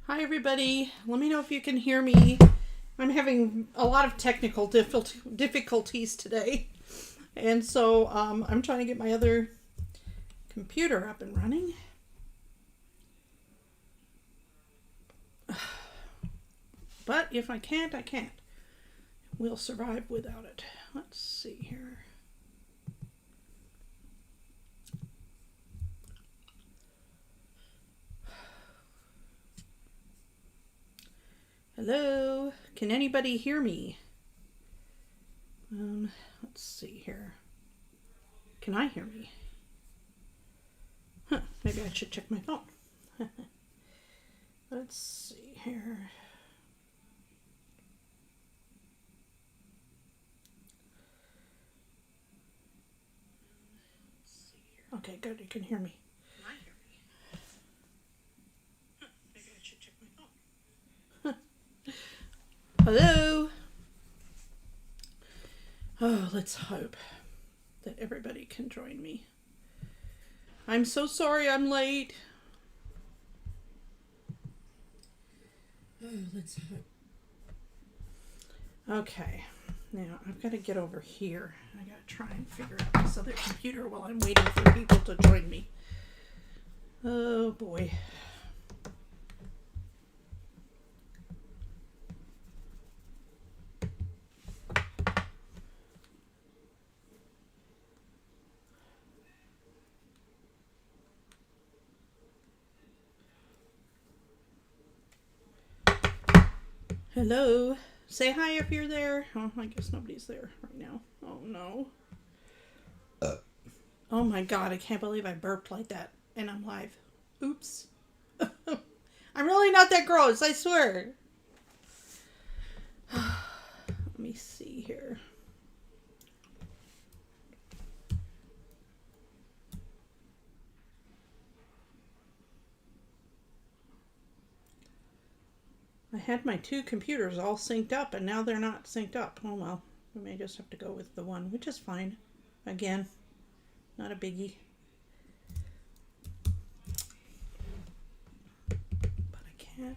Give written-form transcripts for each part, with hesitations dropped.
Hi everybody. Let me know if you can hear me. I'm having a lot of technical difficulties today. And so I'm trying to get my other computer up and running. But if I can't, I can't. We'll survive without it. Let's see here. Hello? Can anybody hear me? Let's see here. Can I hear me? Maybe I should check my phone. Let's see here. Okay, good. You can hear me. Can I hear me? Maybe I should check my phone. Hello? Oh, let's hope that everybody can join me. I'm so sorry I'm late. Oh, let's hope. Okay, now I've got to get over here. I got to try and figure out this other computer while I'm waiting for people to join me. Oh boy. Hello. Say hi if you're there. Oh, I guess nobody's there right now. Oh no. Oh my god, I can't believe I burped like that. And I'm live. Oops. I'm really not that gross, I swear. Let me see here. I had my two computers all synced up and now they're not synced up. Oh well, we may just have to go with the one, which is fine. Again, not a biggie. But I can't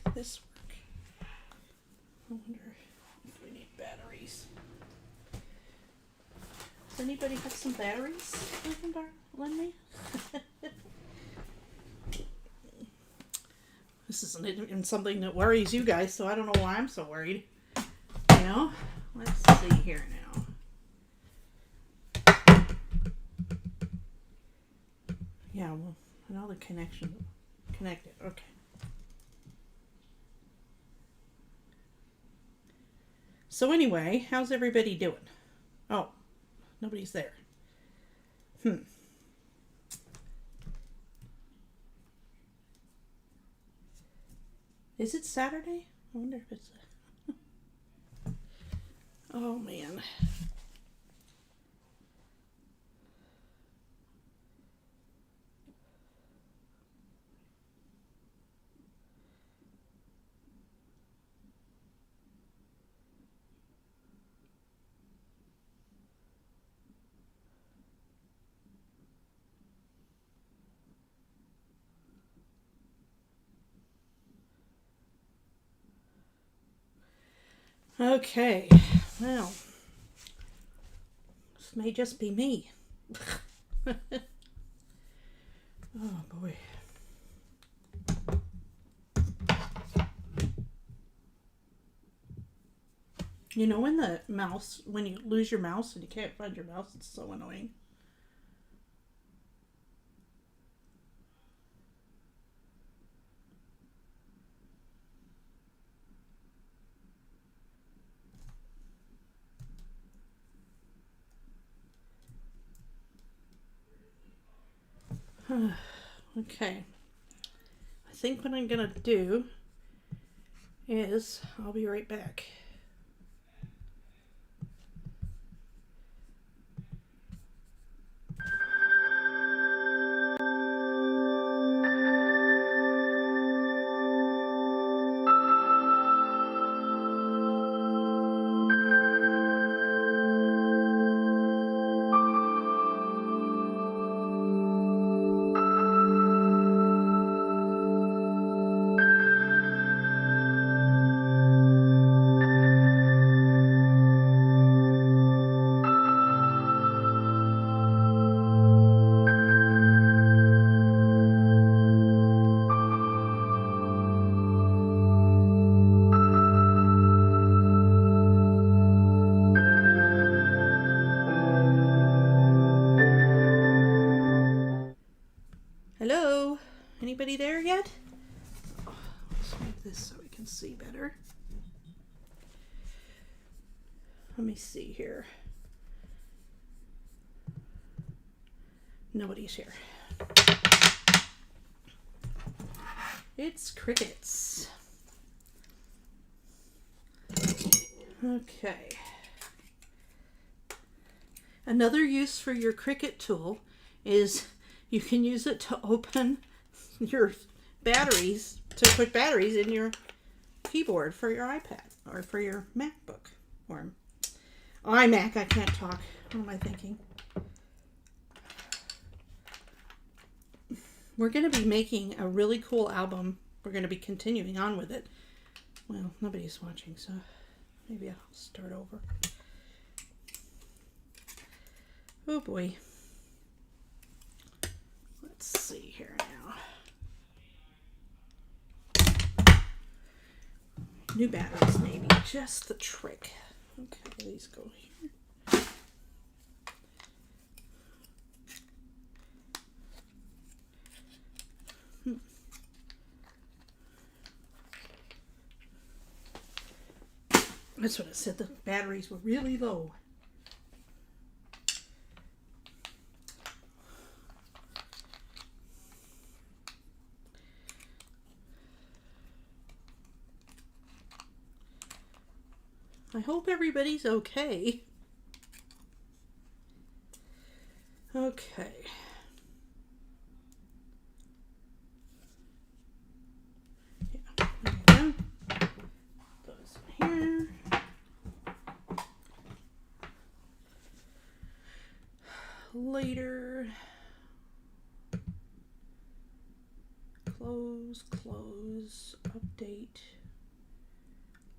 make this work. I wonder if we need batteries. Does anybody have some batteries they can lend me? This isn't even something that worries you guys, so I don't know why I'm so worried. You know? Let's see here now. Yeah, well, I know the connection connected. Okay. So anyway, how's everybody doing? Oh, nobody's there. Is it Saturday? I wonder if it's... Oh, man. Okay, well, this may just be me. Oh boy. You know when you lose your mouse and you can't find your mouse, it's so annoying. Okay. I think what I'm gonna do is I'll be right back. Anybody there yet? Oh, let's make this so we can see better. Let me see here. Nobody's here. It's crickets. Okay. Another use for your Cricut tool is you can use it to open your batteries, to put batteries in your keyboard for your iPad or for your MacBook or iMac. I can't talk. What am I thinking? We're going to be making a really cool album. We're going to be continuing on with it. Well, nobody's watching, so maybe I'll start over. Oh boy. Let's see here now. New batteries maybe just the trick. Okay, these go here. That's what it said. The batteries were really low. I hope everybody's okay. Okay. Yeah, there we go. Those here. Later. Close, update.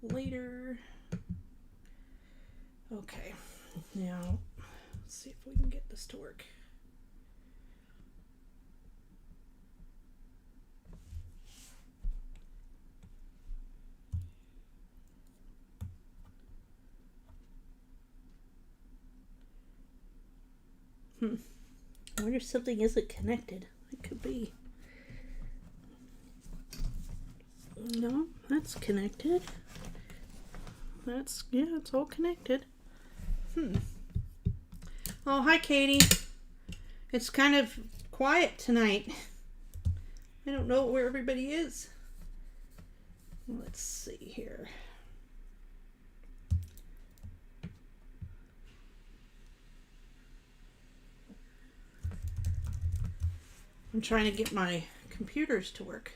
Later. Okay, now let's see if we can get this to work. I wonder if something isn't connected. It could be. No, that's connected. Yeah, it's all connected. Oh, hi, Katie. It's kind of quiet tonight. I don't know where everybody is. Let's see here. I'm trying to get my computers to work.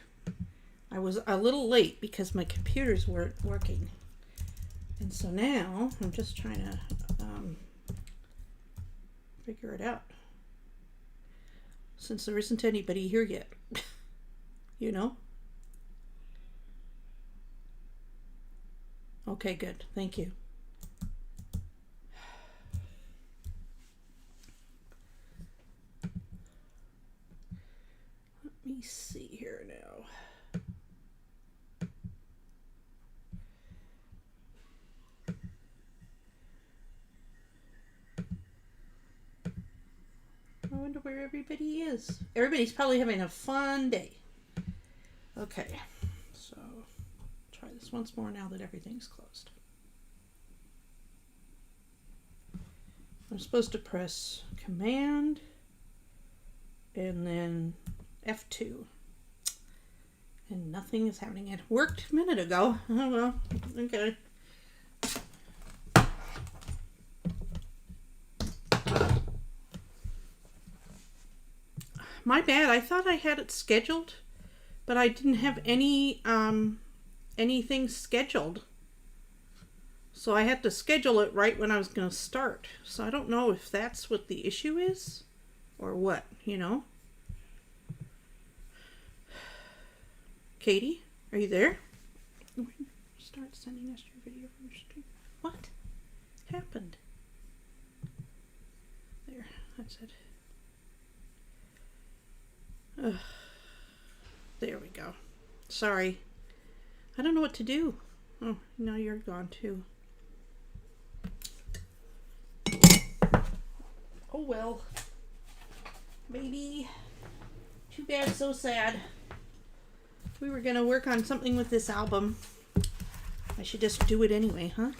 I was a little late because my computers weren't working. And so now I'm just trying to figure it out. Since there isn't anybody here yet. You know? Okay, good. Thank you. Let me see here now. I wonder where everybody is. Everybody's probably having a fun day. Okay, so try this once more now that everything's closed. I'm supposed to press Command and then F2. And nothing is happening. It worked a minute ago. Oh well, okay. My bad. I thought I had it scheduled, but I didn't have any anything scheduled. So I had to schedule it right when I was going to start. So I don't know if that's what the issue is or what, you know. Katie, are you there? Start sending us your video from your stream. What happened? There, that's it. There we go. Sorry. I don't know what to do. Oh, now you're gone too. Oh well. Baby. Too bad, so sad. We were going to work on something with this album. I should just do it anyway, huh?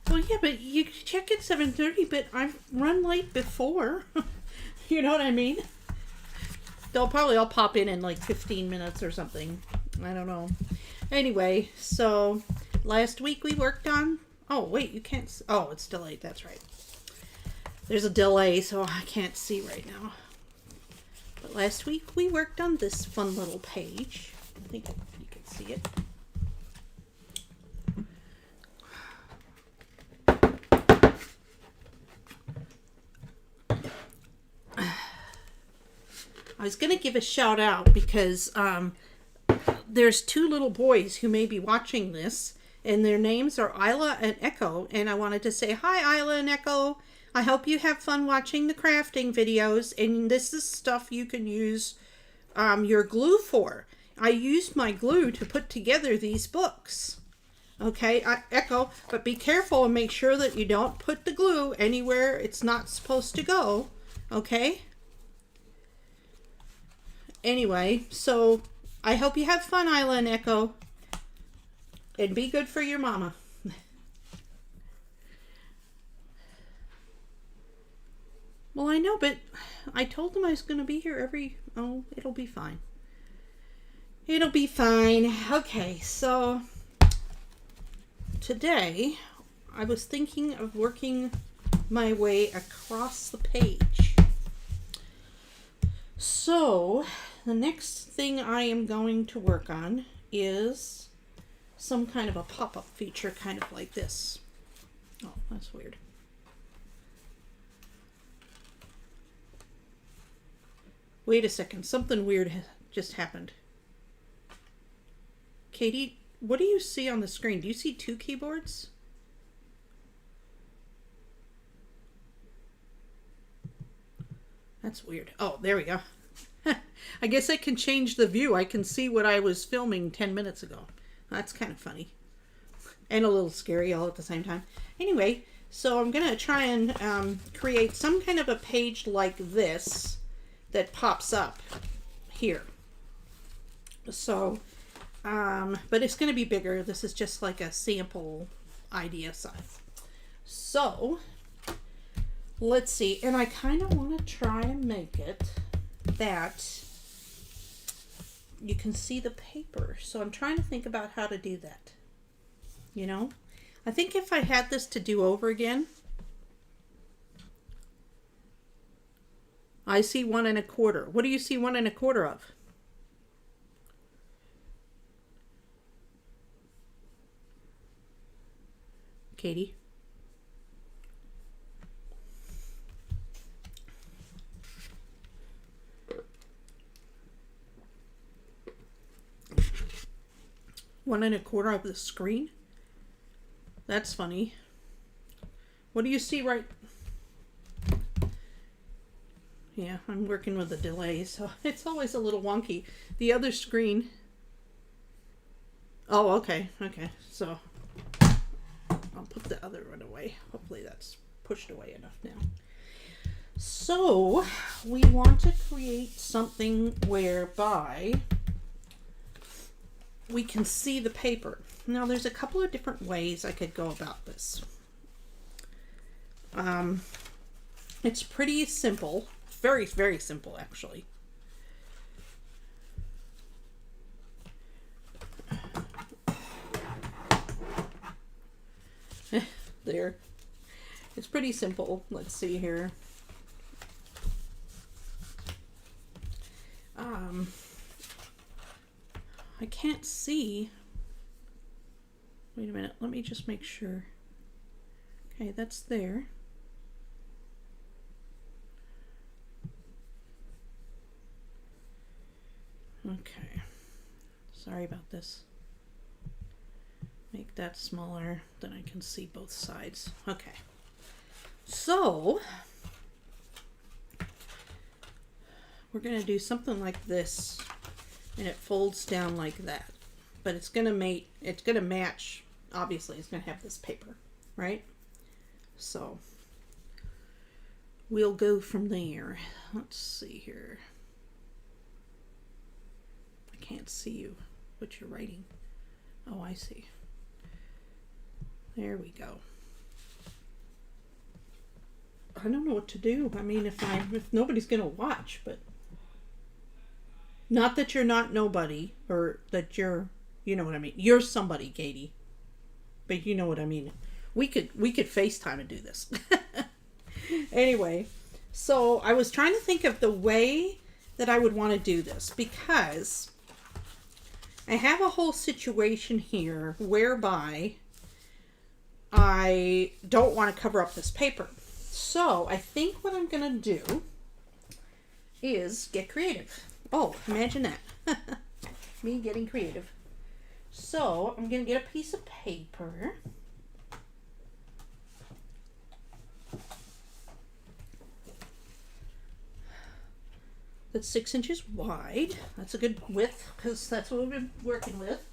Well, yeah, but you check at 7:30, but I've run late before. You know what I mean? I'll pop in like 15 minutes or something. I don't know. Anyway, so last week we worked on... Oh, wait, you can't... Oh, it's delayed. That's right. There's a delay, so I can't see right now. But last week we worked on this fun little page. I think you can see it. I was going to give a shout out because there's two little boys who may be watching this, and their names are Isla and Echo, and I wanted to say, hi Isla and Echo. I hope you have fun watching the crafting videos, and this is stuff you can use your glue for. I used my glue to put together these books. Okay, Echo, but be careful and make sure that you don't put the glue anywhere it's not supposed to go, okay? Anyway, so I hope you have fun, Isla and Echo. And be good for your mama. Well, I know, but I told them I was going to be here Oh, it'll be fine. It'll be fine. Okay, so today I was thinking of working my way across the page. So the next thing I am going to work on is some kind of a pop-up feature, kind of like this. Oh, that's weird. Wait a second, something weird just happened. Katie, what do you see on the screen? Do you see two keyboards? That's weird. Oh, there we go. I guess I can change the view. I can see what I was filming 10 minutes ago. That's kind of funny. And a little scary all at the same time. Anyway, so I'm going to try and create some kind of a page like this that pops up here. So, but it's going to be bigger. This is just like a sample idea size. So, let's see. And I kind of want to try and make it that you can see the paper. So I'm trying to think about how to do that. You know? I think if I had this to do over again, I see 1 1/4. What do you see 1 1/4 of? Katie? One and a quarter of the screen? That's funny. What do you see right... Yeah, I'm working with a delay, so it's always a little wonky. The other screen... Oh, okay, so I'll put the other one away. Hopefully that's pushed away enough now. So, we want to create something whereby we can see the paper. Now, there's a couple of different ways I could go about this. It's pretty simple. Very, very simple, actually. There. It's pretty simple. Let's see here. I can't see. Wait a minute. Let me just make sure. Okay, that's there. Okay. Sorry about this. Make that smaller, then I can see both sides. Okay. So, we're going to do something like this, and it folds down like that. But it's going to match, obviously it's going to have this paper, right? So, we'll go from there. Let's see here. can't see you, what you're writing. Oh, I see. There we go. I don't know what to do. I mean, if nobody's gonna watch, but not that you're not nobody, or that you're, you know what I mean. You're somebody, Katie. But you know what I mean. We could FaceTime and do this. Anyway, so I was trying to think of the way that I would want to do this, because I have a whole situation here whereby I don't want to cover up this paper. So I think what I'm going to do is get creative. Oh, imagine that. Me getting creative. So I'm going to get a piece of paper. That's 6 inches wide. That's a good width, because that's what we've been working with.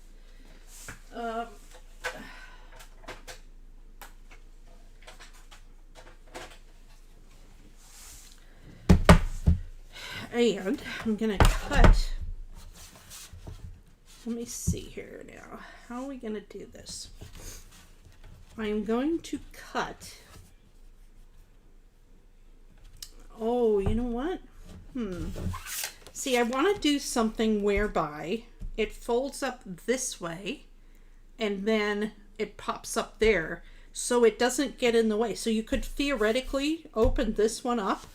And I'm going to cut. Let me see here now. How are we going to do this? I am going to cut. Oh, you know what? See, I want to do something whereby it folds up this way and then it pops up there, so it doesn't get in the way. So you could theoretically open this one up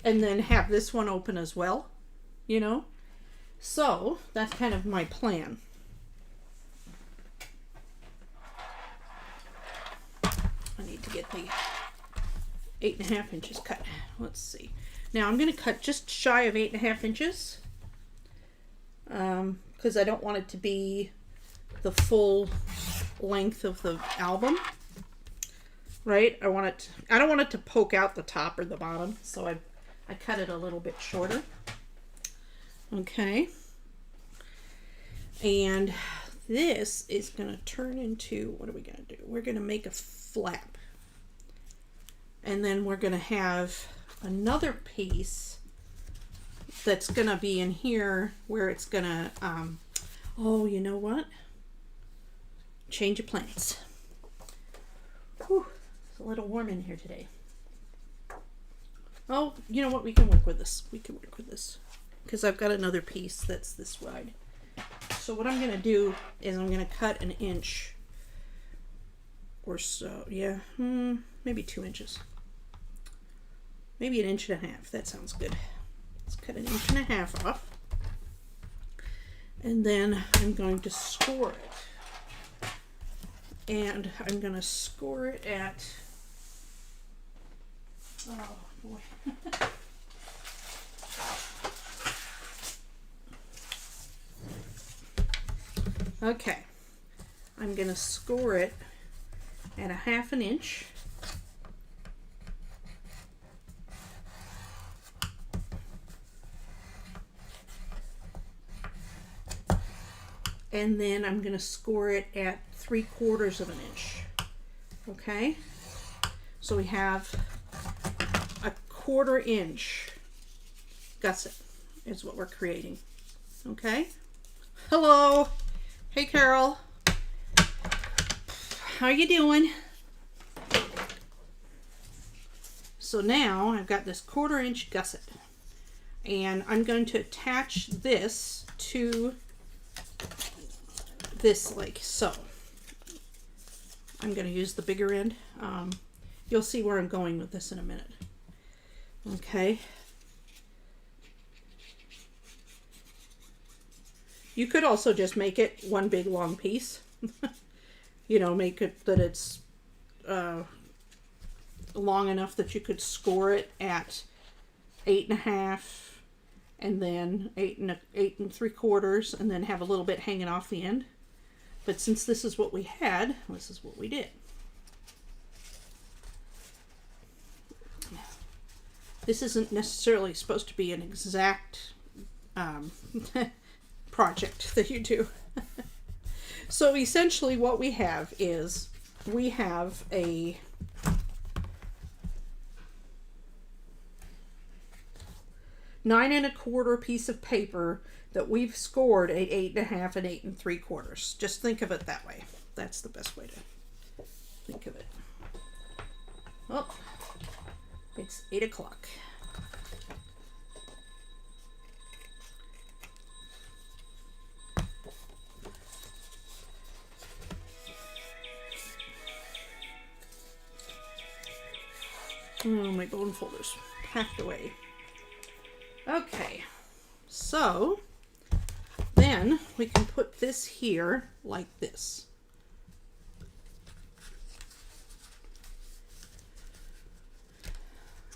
and then have this one open as well, you know? So that's kind of my plan. I need to get the 8.5 inches cut. Let's see. Now I'm going to cut just shy of 8.5 inches because I don't want it to be the full length of the album, right? I don't want it to poke out the top or the bottom, so I cut it a little bit shorter. Okay. And this is going to turn into, what are we going to do? We're going to make a flap. And then we're going to have another piece that's going to be in here where it's going to, oh, you know what? Change of plans. Whew, it's a little warm in here today. Oh, you know what? We can work with this. We can work with this. Because I've got another piece that's this wide. So what I'm going to do is I'm going to cut 1 inch or so. Yeah, maybe 2 inches. Maybe 1.5 inches. That sounds good. Let's cut 1.5 inches off. And then I'm going to score it. And I'm going to score it at, oh boy. Okay, I'm going to score it at 1/2 inch. And then I'm going to score it at 3/4 inch. Okay, so we have 1/4 inch gusset is what we're creating. Okay, hello. Hey, Carol. How you doing? So now I've got this 1/4 inch gusset, and I'm going to attach this to this like so. I'm going to use the bigger end. You'll see where I'm going with this in a minute. Okay. You could also just make it one big long piece. You know, make it that it's long enough that you could score it at 8.5 and then 8 3/4 and then have a little bit hanging off the end. But since this is what we had, this is what we did. This isn't necessarily supposed to be an exact project that you do. So essentially what we have is we have a 9 1/4 piece of paper that we've scored at 8 1/2 and 8 3/4. Just think of it that way. That's the best way to think of it. Oh, it's 8 o'clock. Oh, my bone folder's packed away. Okay, so then we can put this here like this.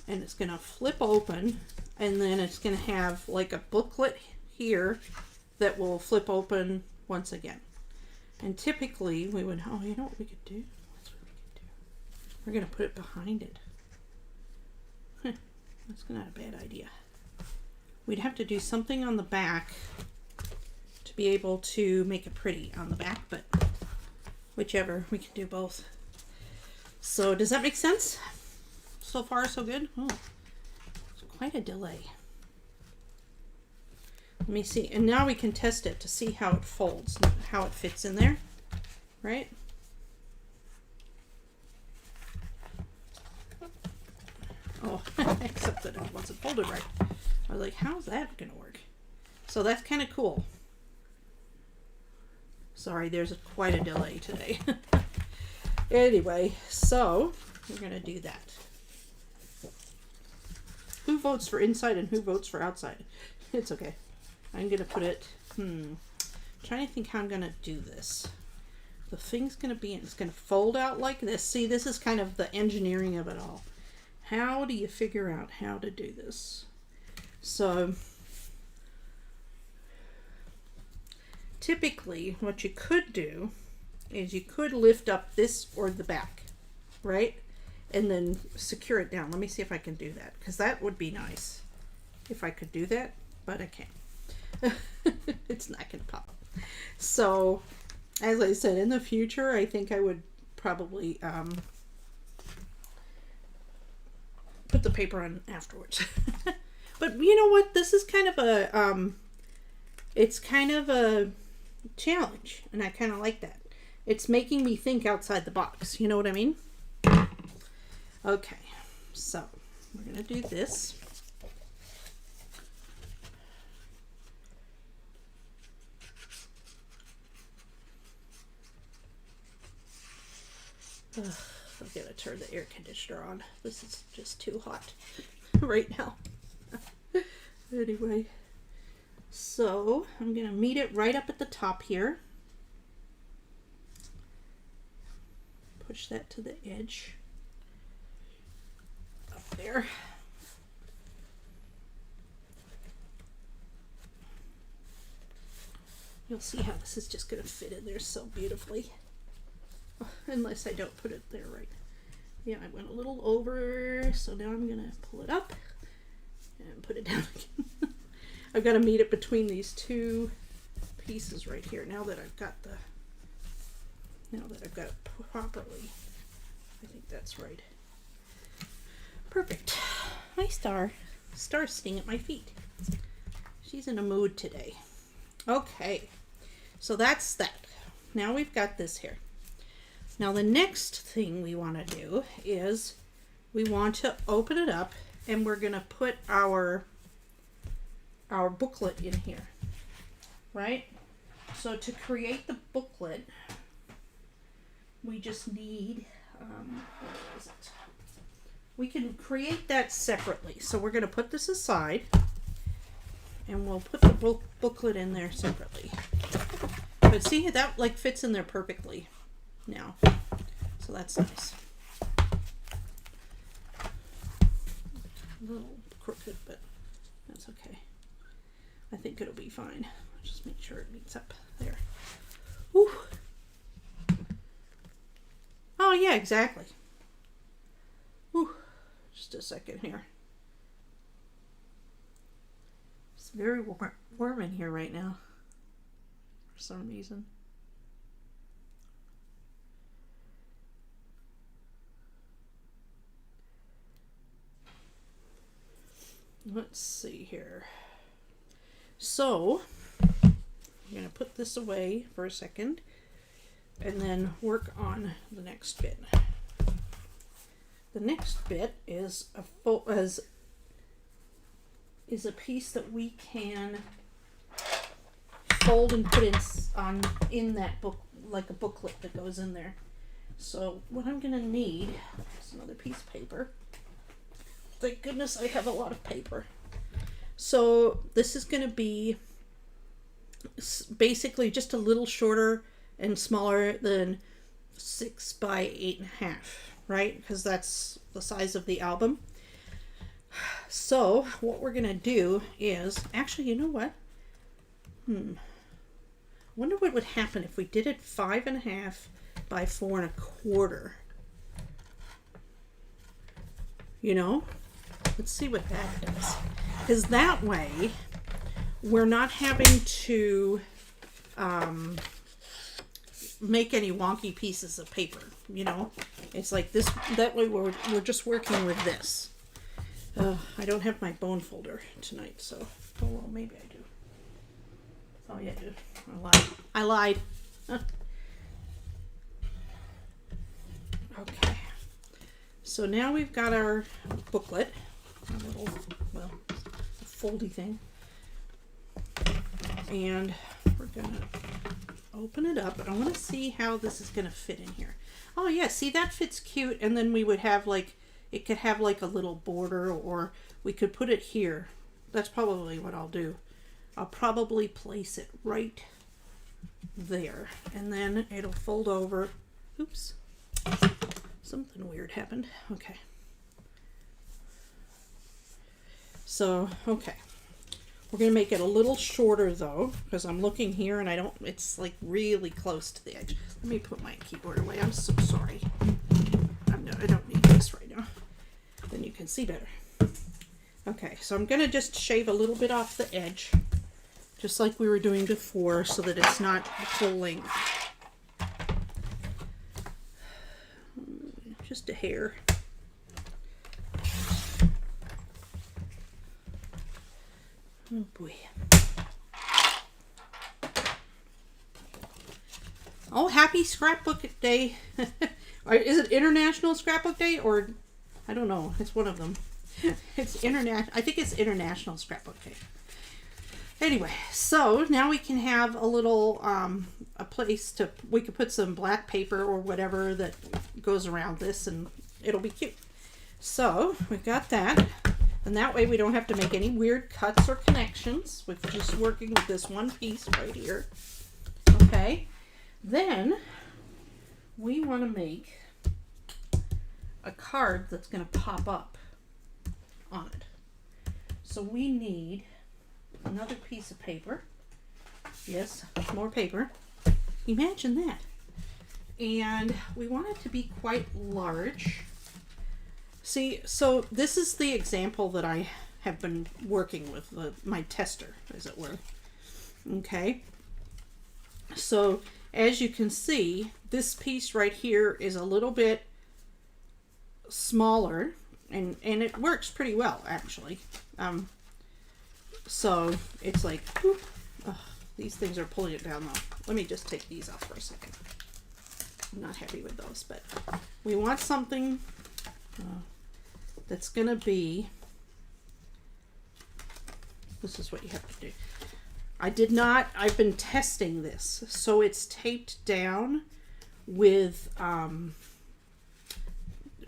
And it's going to flip open, and then it's going to have like a booklet here that will flip open once again. And typically we would, oh, you know what we could do? That's what we could do. We're going to put it behind it. That's not a bad idea. We'd have to do something on the back to be able to make it pretty on the back, but whichever, we can do both. So does that make sense? So far, so good? Oh, it's quite a delay. Let me see. And now we can test it to see how it folds, how it fits in there, right? Oh, except that it wasn't folded right. I was like, how's that going to work? So that's kind of cool. Sorry, there's quite a delay today. Anyway, so we're going to do that. Who votes for inside and who votes for outside? It's okay. I'm going to put it, trying to think how I'm going to do this. The thing's going to be, it's going to fold out like this. See, this is kind of the engineering of it all. How do you figure out how to do this? So typically what you could do is you could lift up this or the back, right? And then secure it down. Let me see if I can do that, because that would be nice if I could do that, but I can't. It's not going to pop up. So as I said, in the future, I think I would probably put the paper on afterwards. But you know what? This is kind of a, it's kind of a challenge, and I kind of like that. It's making me think outside the box. You know what I mean? Okay, so we're going to do this. Ugh. I'm gonna turn the air conditioner on. This is just too hot right now. Anyway, so I'm gonna meet it right up at the top here. Push that to the edge. Up there. You'll see how this is just gonna fit in there so beautifully. Unless I don't put it there right. Yeah, I went a little over, so now I'm gonna pull it up and put it down again. I've got to meet it between these two pieces right here. Now that I've got it properly, I think that's right. Perfect. Hi, Star. Star's sitting at my feet. She's in a mood today. Okay, so that's that. Now we've got this here. Now the next thing we want to do is we want to open it up, and we're going to put our booklet in here, right? So to create the booklet, we just need, what is it? We can create that separately. So we're going to put this aside, and we'll put the booklet in there separately. But see, that like fits in there perfectly now. So that's nice. A little crooked, but that's okay. I think it'll be fine. Just make sure it meets up there. Whew. Oh yeah, exactly. Whew. Just a second here. It's very warm in here right now for some reason. let's see here. So I'm going to put this away for a second and then work on the next bit. The next bit is a piece that we can fold and put in that book, like a booklet that goes in there. So what I'm going to need is another piece of paper. Thank goodness I have a lot of paper. So this is going to be basically just a little shorter and smaller than 6 by 8.5, right? Because that's the size of the album. So what we're going to do is, actually, you know what? Wonder what would happen if we did it 5.5 by 4.25. You know, let's see what that does. Because that way, we're not having to make any wonky pieces of paper. You know, it's like this. That way, we're just working with this. I don't have my bone folder tonight, so oh well, maybe I do. Oh yeah, I do. I lied. Okay. So now we've got our booklet, a little, well, a foldy thing, and we're gonna open it up. I want to see how this is gonna fit in here. Oh yeah, see, that fits cute, and then we would have like, it could have like a little border, or we could put it here. That's probably what I'll do. I'll probably place it right there, and then it'll fold over. Oops, something weird happened. Okay. So, okay. We're going to make it a little shorter though, because I'm looking here and it's like really close to the edge. Let me put my keyboard away. I'm so sorry. I don't need this right now. Then you can see better. Okay, so I'm going to just shave a little bit off the edge, just like we were doing before, so that it's not full length. Just a hair. Oh boy. Oh, happy scrapbook day. Is it International Scrapbook Day, or I don't know. It's one of them. It's international. I think it's International Scrapbook Day. Anyway, so now we can have a little a place to, we could put some black paper or whatever that goes around this, and it'll be cute. So we've got that, and that way we don't have to make any weird cuts or connections. We're just working with this one piece right here. Okay, then we want to make a card that's going to pop up on it. So we need another piece of paper. Yes, more paper. Imagine that. And we want it to be quite large. See, so this is the example that I have been working with, my tester, as it were. Okay. So as you can see, this piece right here is a little bit smaller, and it works pretty well, actually. So it's like, whoop. Oh, these things are pulling it down though. Let me just take these off for a second. I'm not happy with those, but we want something that's gonna be, this is what you have to do. I've been testing this, so it's taped down with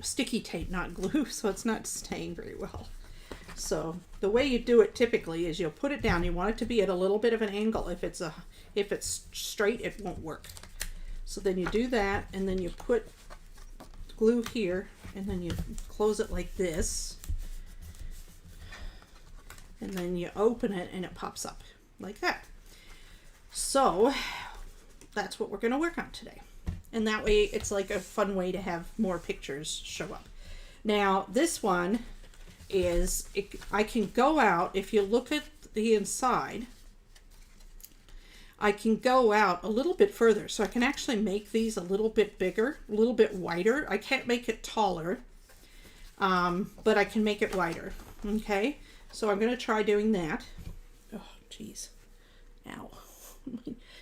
sticky tape, not glue, so it's not staying very well. So the way you do it typically is you'll put it down. You want it to be at a little bit of an angle. If it's straight, it won't work. So then you do that, and then you put glue here, and then you close it like this, and then you open it and it pops up like that. So that's what we're going to work on today. And that way it's like a fun way to have more pictures show up. Now this one is, I can go out, if you look at the inside, I can go out a little bit further. So I can actually make these a little bit bigger, a little bit wider. I can't make it taller, but I can make it wider. Okay. So I'm going to try doing that. Oh, geez. Ow.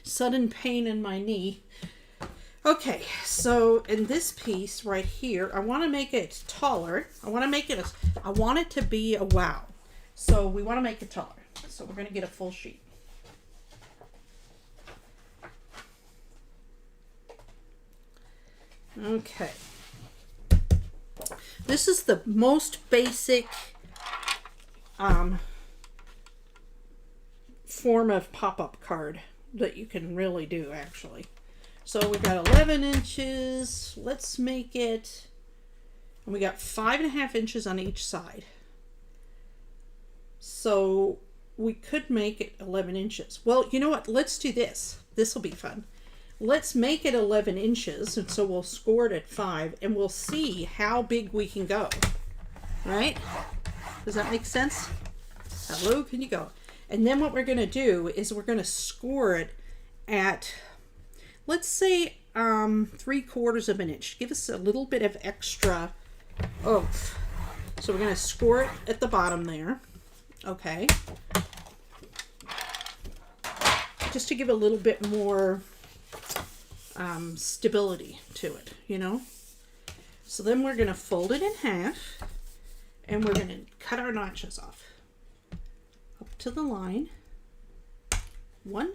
Sudden pain in my knee. Okay, so in this piece right here, I want to make it taller. I want it to be a wow. So we want to make it taller. So we're going to get a full sheet. Okay. This is the most basic form of pop-up card that you can really do, actually. So we got 11 inches. Let's make it, and we got 5.5 inches on each side. So we could make it 11 inches. Well, you know what? Let's do this. This will be fun. Let's make it 11 inches, and so we'll score it at 5, and we'll see how big we can go. Right? Does that make sense? How low can you go? And then what we're going to do is we're going to score it at, let's say, 3/4 of an inch. Give us a little bit of extra oomph. So we're going to score it at the bottom there. Okay. Just to give a little bit more stability to it, you know. So then we're going to fold it in half, and we're going to cut our notches off up to the line. 1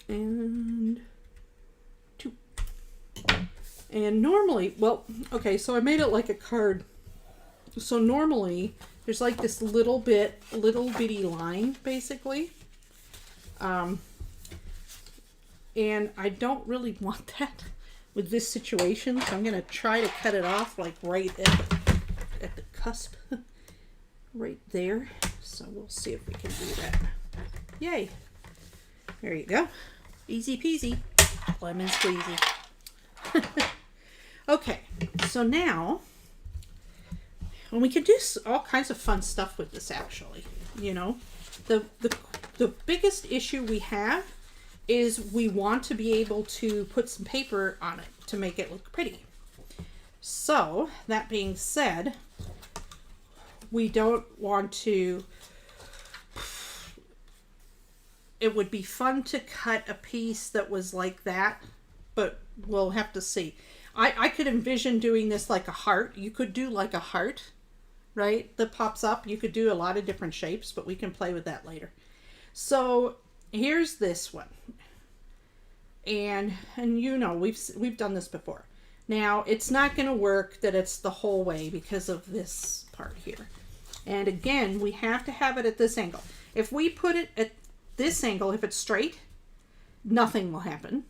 and 2. And normally, well, okay, so I made it like a card. So normally there's like this little bitty line, basically. And I don't really want that with this situation, so I'm going to try to cut it off like right at the cusp, right there. So we'll see if we can do that. Yay! There you go. Easy peasy, lemon squeezy. Okay, so now, and we can do all kinds of fun stuff with this, actually. You know, the biggest issue we have is we want to be able to put some paper on it to make it look pretty. So, that being said, we don't want to, it would be fun to cut a piece that was like that, but we'll have to see. I could envision doing this like a heart. You could do like a heart, right, that pops up. You could do a lot of different shapes, but we can play with that later. So here's this one, and you know, we've done this before. Now it's not going to work that it's the whole way because of this part here, and again we have to have it at this angle. If we put it at this angle, if it's straight, nothing will happen.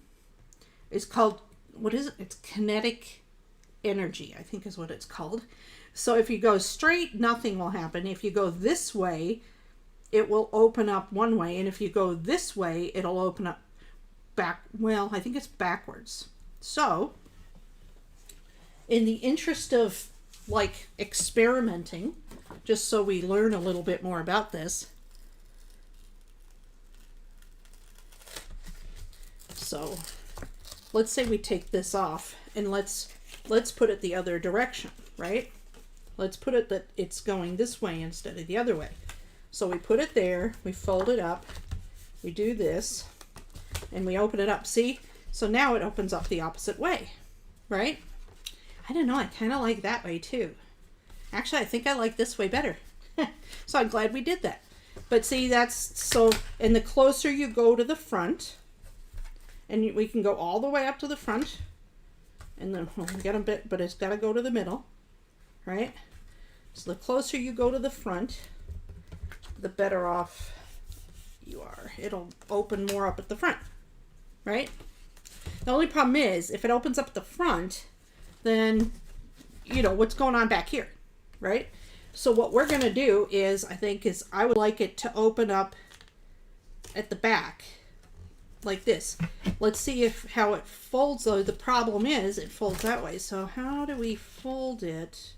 It's called, what is it? It's kinetic energy, I think is what it's called. So if you go straight, nothing will happen. If you go this way, it will open up one way, and if you go this way, it'll open up back. Well, I think it's backwards. So in the interest of like experimenting, just so we learn a little bit more about this, so let's say we take this off, and let's put it the other direction, right? Let's put it that it's going this way instead of the other way. So we put it there, we fold it up, we do this, and we open it up. See? So now it opens up the opposite way, right? I don't know, I kind of like that way too. Actually, I think I like this way better. So I'm glad we did that. But see, that's so, and the closer you go to the front, and we can go all the way up to the front, and then we got a bit, but it's got to go to the middle, right? So the closer you go to the front, the better off you are. It'll open more up at the front, right? The only problem is, if it opens up at the front, then, you know, what's going on back here, right? So what we're going to do is, I would like it to open up at the back, like this. Let's see how it folds, though. The problem is, it folds that way. So how do we fold it?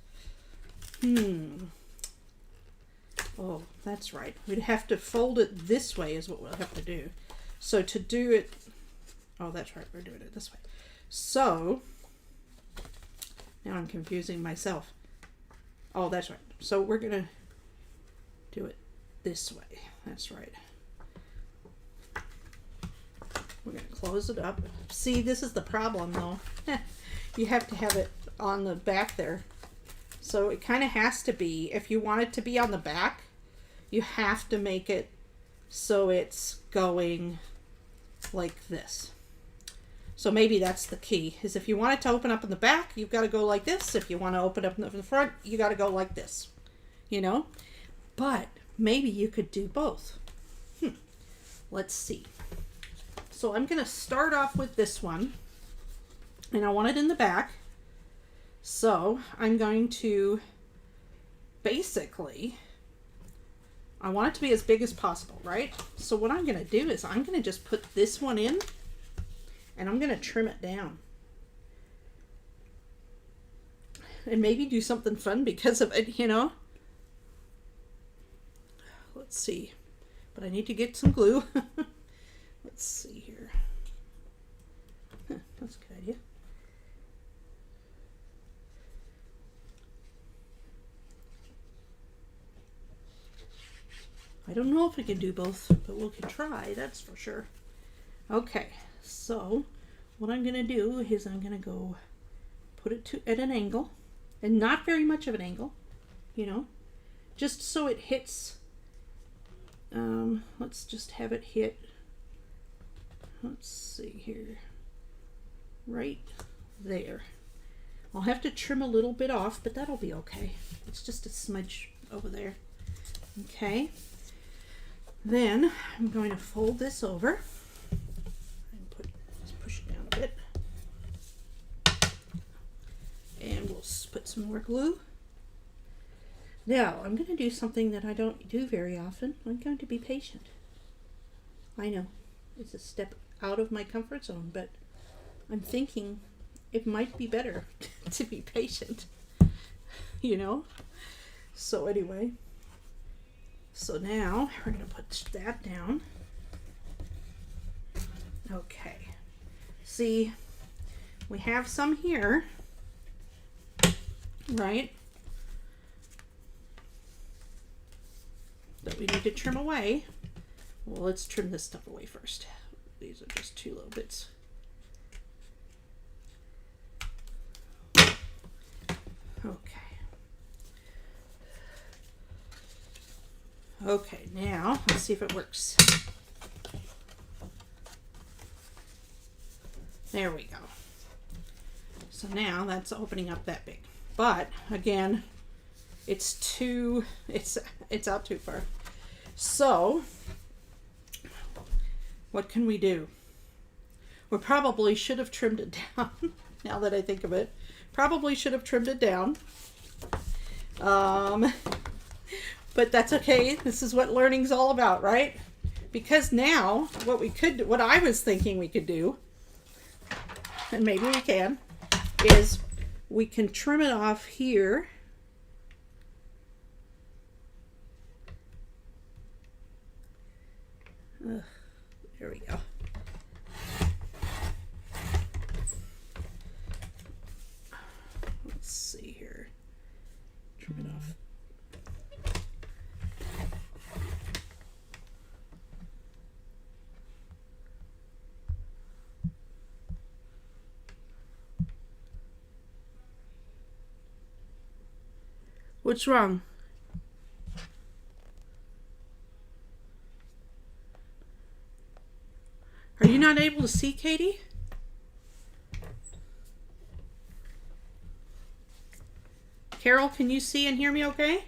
Oh, that's right. We'd have to fold it this way is what we'll have to do. So to do it, oh, that's right. We're doing it this way. So now I'm confusing myself. Oh, that's right. So we're going to do it this way. That's right. We're going to close it up. See, this is the problem though. You have to have it on the back there. So it kind of has to be, if you want it to be on the back, you have to make it so it's going like this. So maybe that's the key, is if you want it to open up in the back, you've got to go like this. If you want to open up in the front, you got to go like this, you know? But maybe you could do both. Let's see. So I'm going to start off with this one, and I want it in the back. So I'm going to basically, I want it to be as big as possible, right? So what I'm going to do is I'm going to just put this one in, and I'm going to trim it down. And maybe do something fun because of it, you know? Let's see. But I need to get some glue. Let's see here. That's a good idea. I don't know if we can do both, but we can try, that's for sure. Okay, so what I'm going to do is I'm going to go put it at an angle, and not very much of an angle, you know, just so it hits. Let's just have it hit, let's see here, right there. I'll have to trim a little bit off, but that'll be okay. It's just a smudge over there. Okay. Then I'm going to fold this over and just push it down a bit. And we'll put some more glue. Now I'm going to do something that I don't do very often. I'm going to be patient. I know it's a step out of my comfort zone, but I'm thinking it might be better to be patient, you know? So anyway. So now we're going to put that down. Okay. See, we have some here, right? That we need to trim away. Well, let's trim this stuff away first. These are just two little bits. Okay. Okay, now let's see if it works. There we go. So now that's opening up that big. But again, it's out too far. So what can we do? We probably should have trimmed it down. Now that I think of it, probably should have trimmed it down. But that's okay. This is what learning's all about, right? Because now what I was thinking we could do, and maybe we can, is we can trim it off here. There we go. Let's see here. Trim it off. What's wrong? Are you not able to see, Katie? Carol, can you see and hear me okay?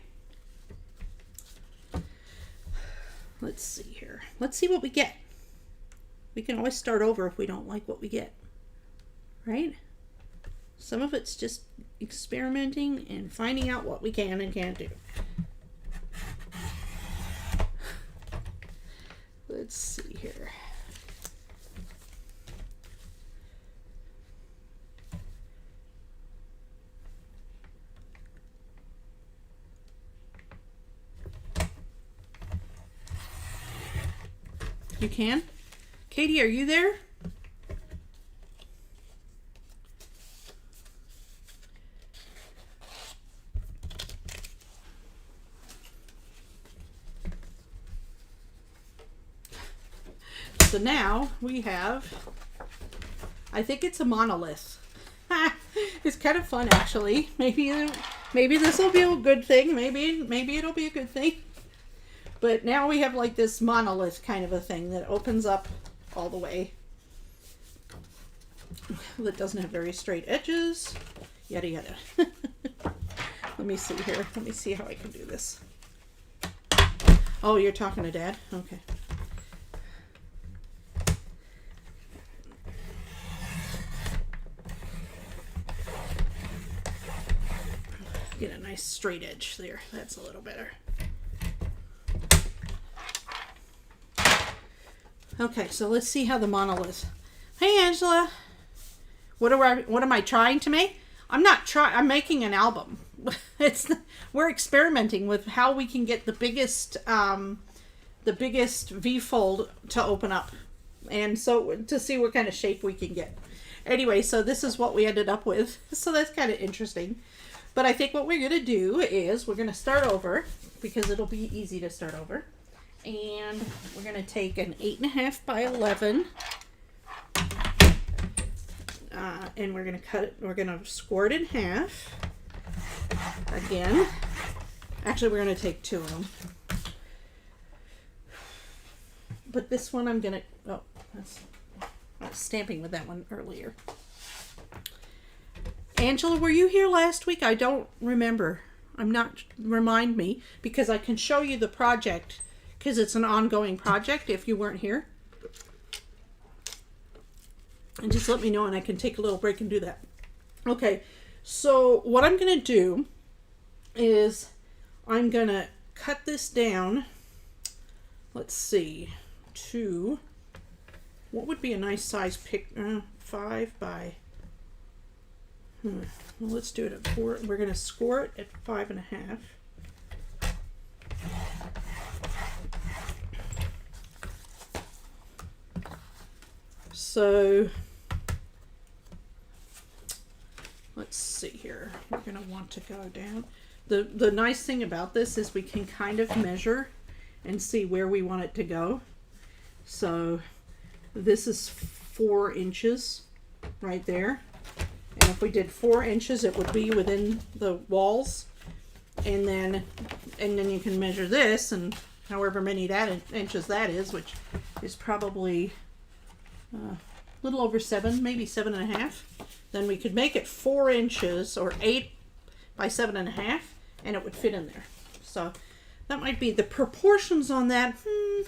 Let's see here. Let's see what we get. We can always start over if we don't like what we get, right? Some of it's just experimenting and finding out what we can and can't do. Let's see here. You can? Katie, are you there? So now we have, I think it's a monolith. It's kind of fun, actually. Maybe this will be a good thing. Maybe it'll be a good thing. But now we have like this monolith kind of a thing that opens up all the way. That doesn't have very straight edges. Yada yada. Let me see here. Let me see how I can do this. Oh, you're talking to Dad? Okay. Get a nice straight edge there. That's a little better. Okay, so let's see how the monolith. Hey, Angela. What am I trying to make? I'm making an album. We're experimenting with how we can get the biggest V-fold to open up, and so to see what kind of shape we can get. Anyway, so this is what we ended up with. So that's kind of interesting. But I think what we're going to do is we're going to start over, because it'll be easy to start over. And we're going to take an 8.5 by 11. And we're going to cut it. We're going to score it in half. Again. Actually, we're going to take 2 of them. But this one I'm going to... Oh, I was stamping with that one earlier. Angela, were you here last week? I don't remember. Remind me, because I can show you the project, because it's an ongoing project if you weren't here. And just let me know and I can take a little break and do that. Okay, so what I'm going to do is I'm going to cut this down, let's see, to, what would be a nice size pick? 5 by... Well, let's do it at 4. We're going to score it at 5.5. So let's see here. We're going to want to go down. The nice thing about this is we can kind of measure and see where we want it to go. So this is 4 inches right there. And if we did 4 inches, it would be within the walls. And then you can measure this, and however many inches that is, which is probably a little over 7, maybe 7.5. Then we could make it 4 inches or 8 by 7.5, and it would fit in there. So that might be the proportions on that.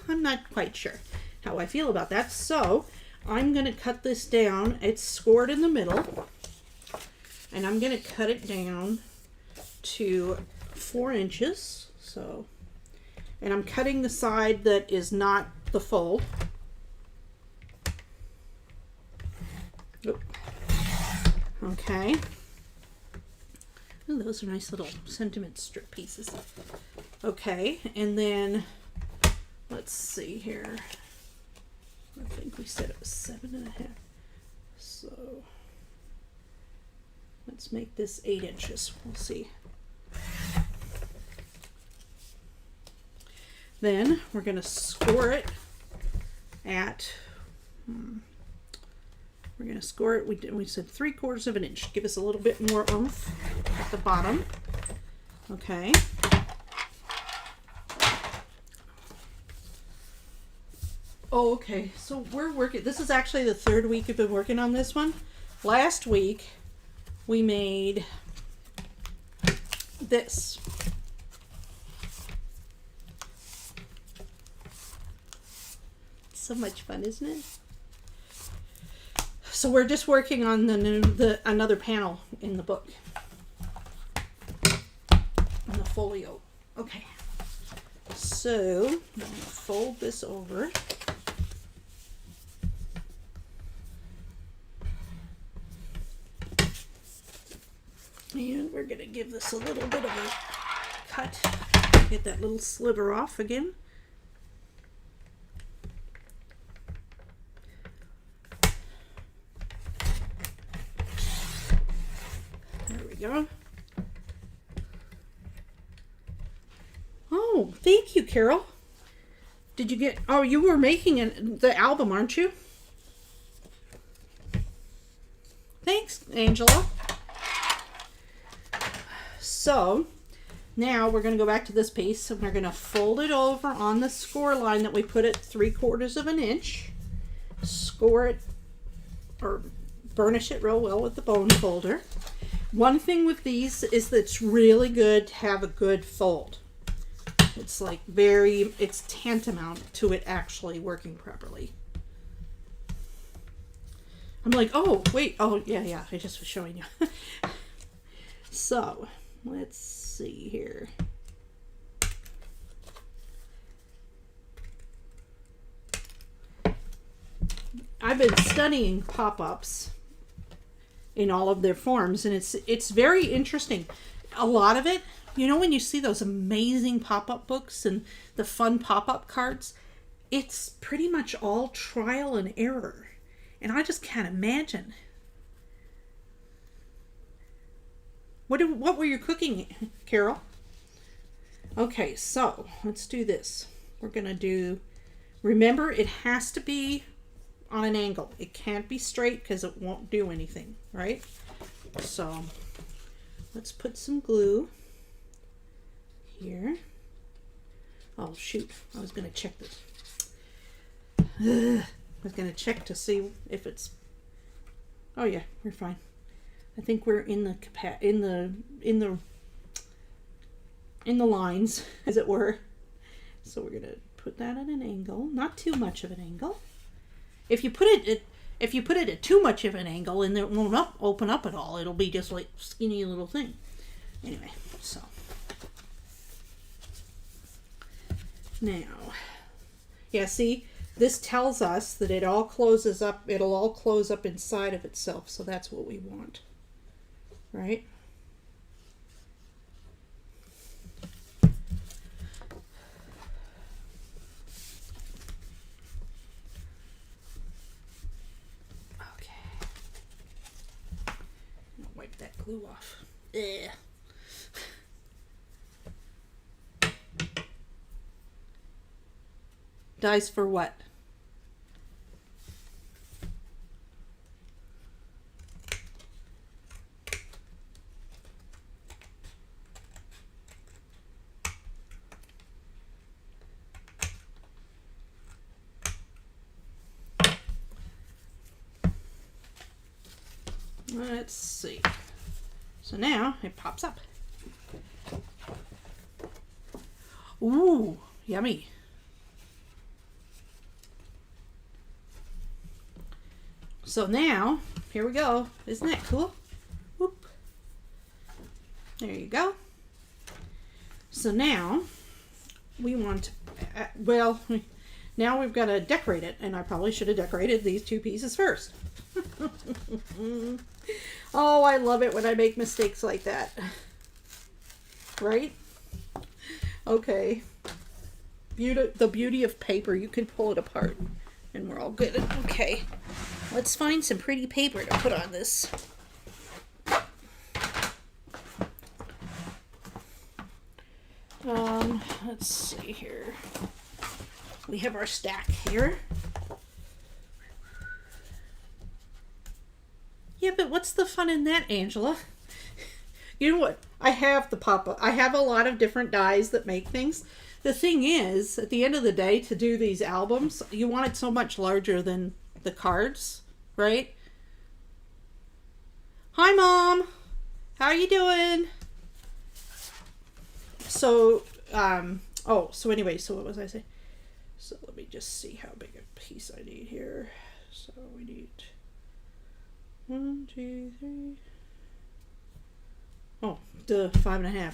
I'm not quite sure how I feel about that. So I'm going to cut this down. It's scored in the middle. And I'm going to cut it down to 4 inches. So, and I'm cutting the side that is not the fold. Okay. Ooh, those are nice little sentiment strip pieces. Okay, and then let's see here. I think we said it was 7.5. So let's make this 8 inches. We'll see. Then we're going to score it at, we're going to score it, we said 3/4 of an inch. Give us a little bit more oomph at the bottom. Okay. Oh, okay. So we're working, this is actually the 3rd week we've been working on this one. Last week, we made this. So much fun, isn't it? So we're just working on another panel in the book. In the folio. Okay. So I'm going to fold this over. And we're going to give this a little bit of a cut. Get that little sliver off again. There we go. Oh, thank you, Carol. Did you get, oh, you were making the album, aren't you? Thanks, Angela. So now we're going to go back to this piece and we're going to fold it over on the score line that we put at 3/4 of an inch. Score it or burnish it real well with the bone folder. One thing with these is that it's really good to have a good fold. It's like it's tantamount to it actually working properly. I'm like, oh, wait. Oh, yeah. I just was showing you. So, let's see here. I've been studying pop-ups in all of their forms, and it's very interesting. A lot of it, you know, when you see those amazing pop-up books and the fun pop-up cards, it's pretty much all trial and error. And I just can't imagine. What were you cooking, Carol? Okay, so let's do this. We're going to do, remember, it has to be on an angle. It can't be straight because it won't do anything, right? So let's put some glue here. Oh, shoot. I was going to check this. I was going to check to see if it's, oh yeah, we're fine. I think we're in the lines, as it were. So we're going to put that at an angle, not too much of an angle. If you put it at too much of an angle and it won't open up at all, it'll be just like skinny little thing. Anyway, so now, yeah, see, this tells us that it all closes up. It'll all close up inside of itself. So that's what we want, right? That glue off. Ugh. Dies for what? Let's see. So now it pops up. Ooh, yummy. So now, here we go. Isn't that cool? Whoop. There you go. So now we want to, now we've got to decorate it, and I probably should have decorated these two pieces first. Oh, I love it when I make mistakes like that. Right? Okay. The beauty of paper, you can pull it apart and we're all good. Okay. Let's find some pretty paper to put on this. Let's see here. We have our stack here. Yeah, but what's the fun in that, Angela? You know what? I have the pop-up. I have a lot of different dies that make things. The thing is, at the end of the day, to do these albums, you want it so much larger than the cards, right? Hi, Mom. How are you doing? So, so anyway, so what was I saying? So let me just see how big a piece I need here. So we need 1, 2, 3. Oh, duh, 5.5.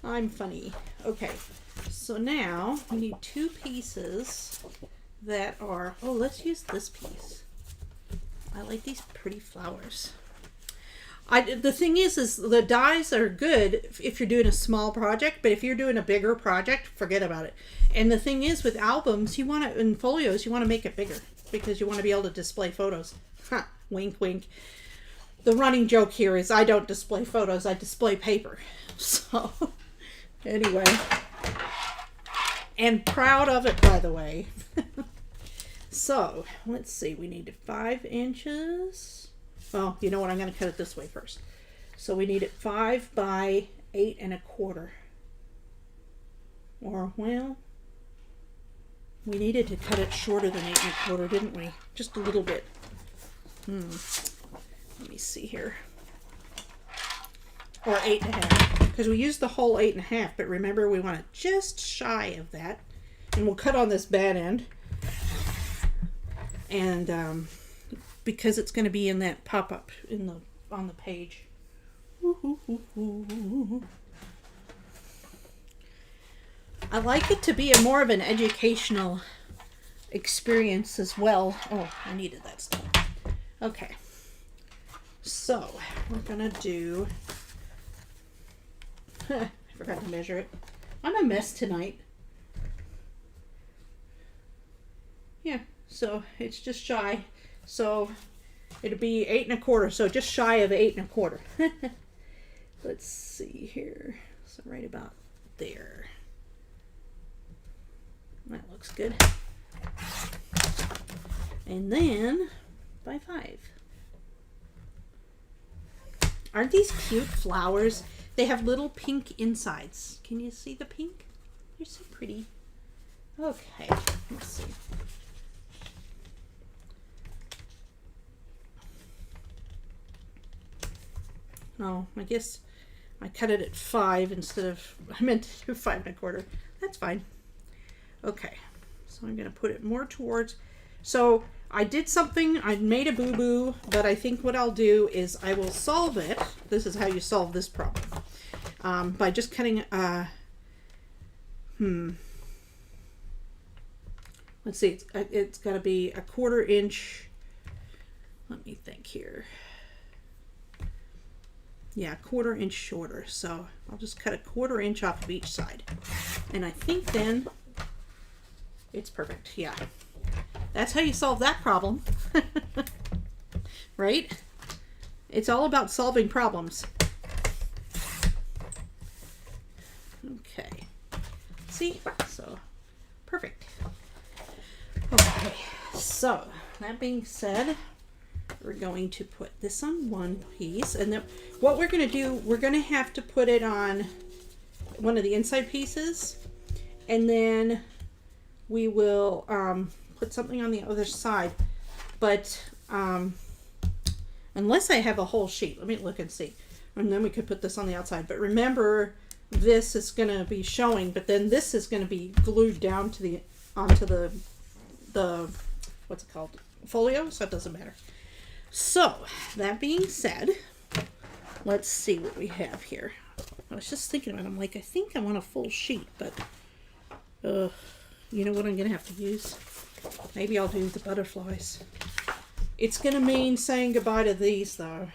I'm funny. Okay, so now we need 2 pieces that are, oh, let's use this piece. I like these pretty flowers. The thing is the dies are good if you're doing a small project, but if you're doing a bigger project, forget about it. And the thing is with albums, you want to, in folios, you want to make it bigger because you want to be able to display photos. Ha, wink, wink. The running joke here is I don't display photos, I display paper. So, anyway. And proud of it, by the way. So, let's see. We need 5 inches. Well, you know what? I'm going to cut it this way first. So we need it 5 by 8 1/4. Or, well, we needed to cut it shorter than 8 1/4, didn't we? Just a little bit. Let me see here. Or 8 1/2. Because we used the whole 8 1/2, but remember we want it just shy of that. And we'll cut on this bad end. And because it's going to be in that pop-up on the page. I like it to be more of an educational experience as well. Oh, I needed that stuff. Okay. So, we're going to do... I forgot to measure it. I'm a mess tonight. Yeah, so it's just shy. So it'll be 8 1/4. So just shy of 8 1/4. Let's see here. So right about there. That looks good. And then by 5. Aren't these cute flowers? They have little pink insides. Can you see the pink? They're so pretty. Okay, let's see. Oh, I guess I cut it at 5 instead of, I meant to do 5 1/4. That's fine. Okay, so I'm going to put it more towards, so I did something, I made a boo-boo, but I think what I'll do is I will solve it. This is how you solve this problem. By just cutting, let's see, it's got to be 1/4 inch, let me think here. Yeah, 1/4 inch shorter. So I'll just cut 1/4 inch off of each side. And I think then it's perfect. Yeah. That's how you solve that problem. Right? It's all about solving problems. Okay. See? So, perfect. Okay. So, that being said, we're going to put this on one piece, and then what we're going to do, we're going to have to put it on one of the inside pieces, and then we will put something on the other side. But unless I have a whole sheet, let me look and see, and then we could put this on the outside. But remember, this is going to be showing, but then this is going to be glued down to onto the what's it called, folio, so it doesn't matter. So, that being said, let's see what we have here. I was just thinking about it. I'm like, I think I want a full sheet, but you know what I'm going to have to use? Maybe I'll do the butterflies. It's going to mean saying goodbye to these, though.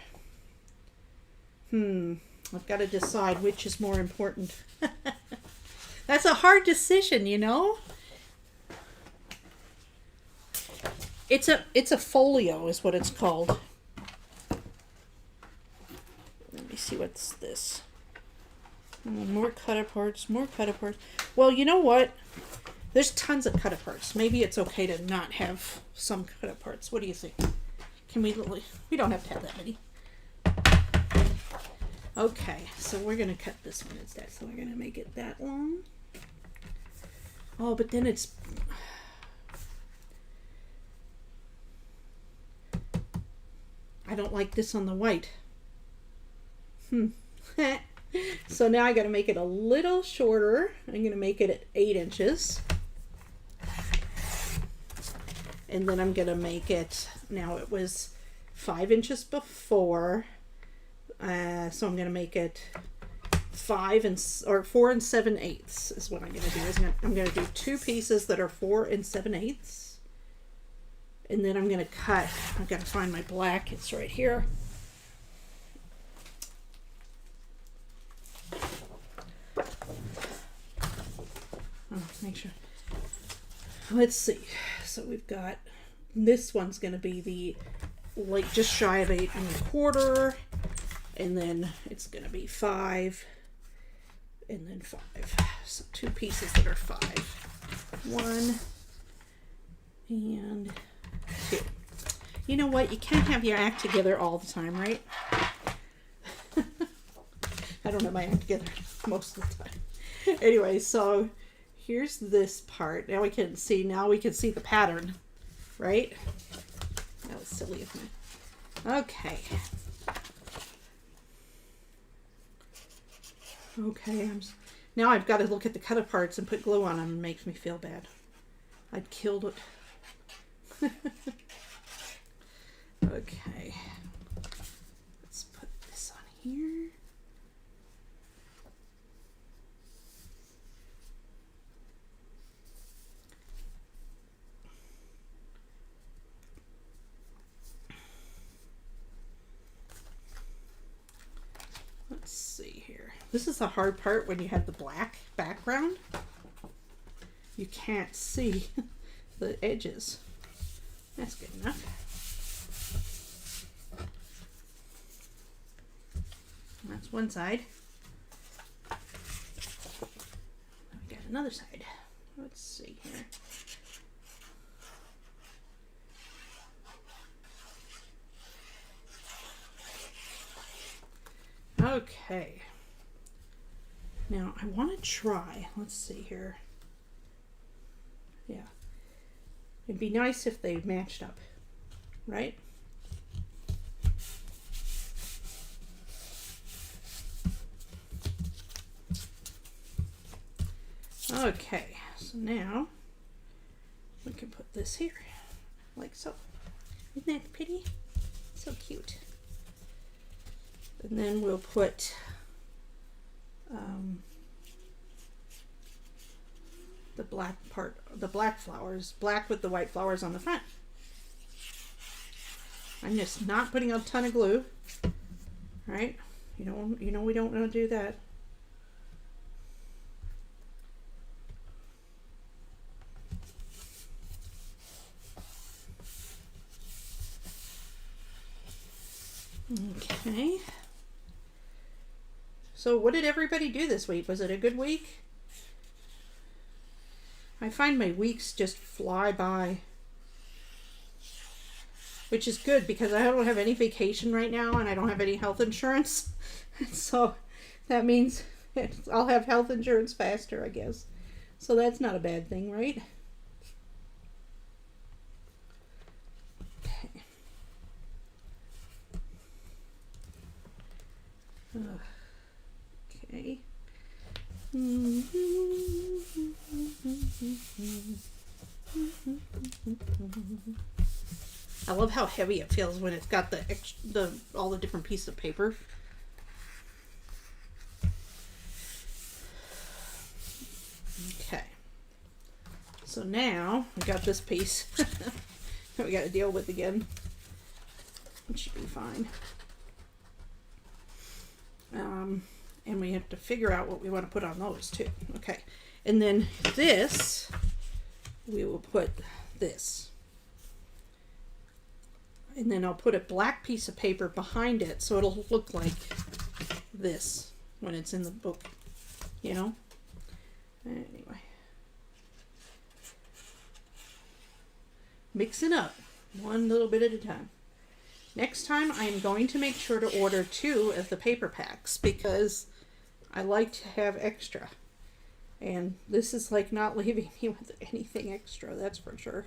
I've got to decide which is more important. That's a hard decision, you know? It's a folio is what it's called. Let me see, what's this? More cut-aparts, more cut-aparts. Well, you know what? There's tons of cut-aparts. Maybe it's okay to not have some cut-aparts. What do you think? Can we don't have to have that many. Okay, so we're going to cut this one instead. So we're going to make it that long. Oh, but then it's... I don't like this on the white. So now I got to make it a little shorter. I'm going to make it at 8 inches. And then I'm going to make it, now it was 5 inches before. So I'm going to make it 4 7/8 is what I'm going to do. I'm going to do 2 pieces that are 4 7/8. And then I'm going to cut, I've got to find my black, it's right here. Oh, make sure. Let's see. So we've got, this one's going to be like just shy of 8 1/4. And then it's going to be 5. and then 5. So 2 pieces that are 5. 1 and 2. You know what? You can't have your act together all the time, right? I don't have my act together most of the time. Anyway, so here's this part. Now we can see the pattern, right? That was silly of me. Okay. Okay, now I've got to look at the cut parts and put glue on them. It makes me feel bad. I'd killed it. Okay. Let's put this on here. Let's see here. This is the hard part when you have the black background. You can't see the edges. That's good enough. That's one side. We got another side. Let's see here. Okay. Now I want to try. Let's see here. Yeah. It'd be nice if they matched up, right? Okay, so now we can put this here, like so. Isn't that pretty? So cute. And then we'll put the black part, the black flowers, black with the white flowers on the front. I'm just not putting a ton of glue, right? You know we don't want to do that. Okay. So what did everybody do this week? Was it a good week? I find my weeks just fly by. Which is good because I don't have any vacation right now and I don't have any health insurance. So that means I'll have health insurance faster, I guess. So that's not a bad thing, right? Okay. I love how heavy it feels when it's got all the different pieces of paper. Okay. So now we got this piece that we got to deal with again. It should be fine. And we have to figure out what we want to put on those too. Okay. And then this, we will put this. And then I'll put a black piece of paper behind it so it'll look like this when it's in the book, you know? Anyway. Mix it up one little bit at a time. Next time I'm going to make sure to order 2 of the paper packs because I like to have extra. And this is like not leaving me with anything extra, that's for sure.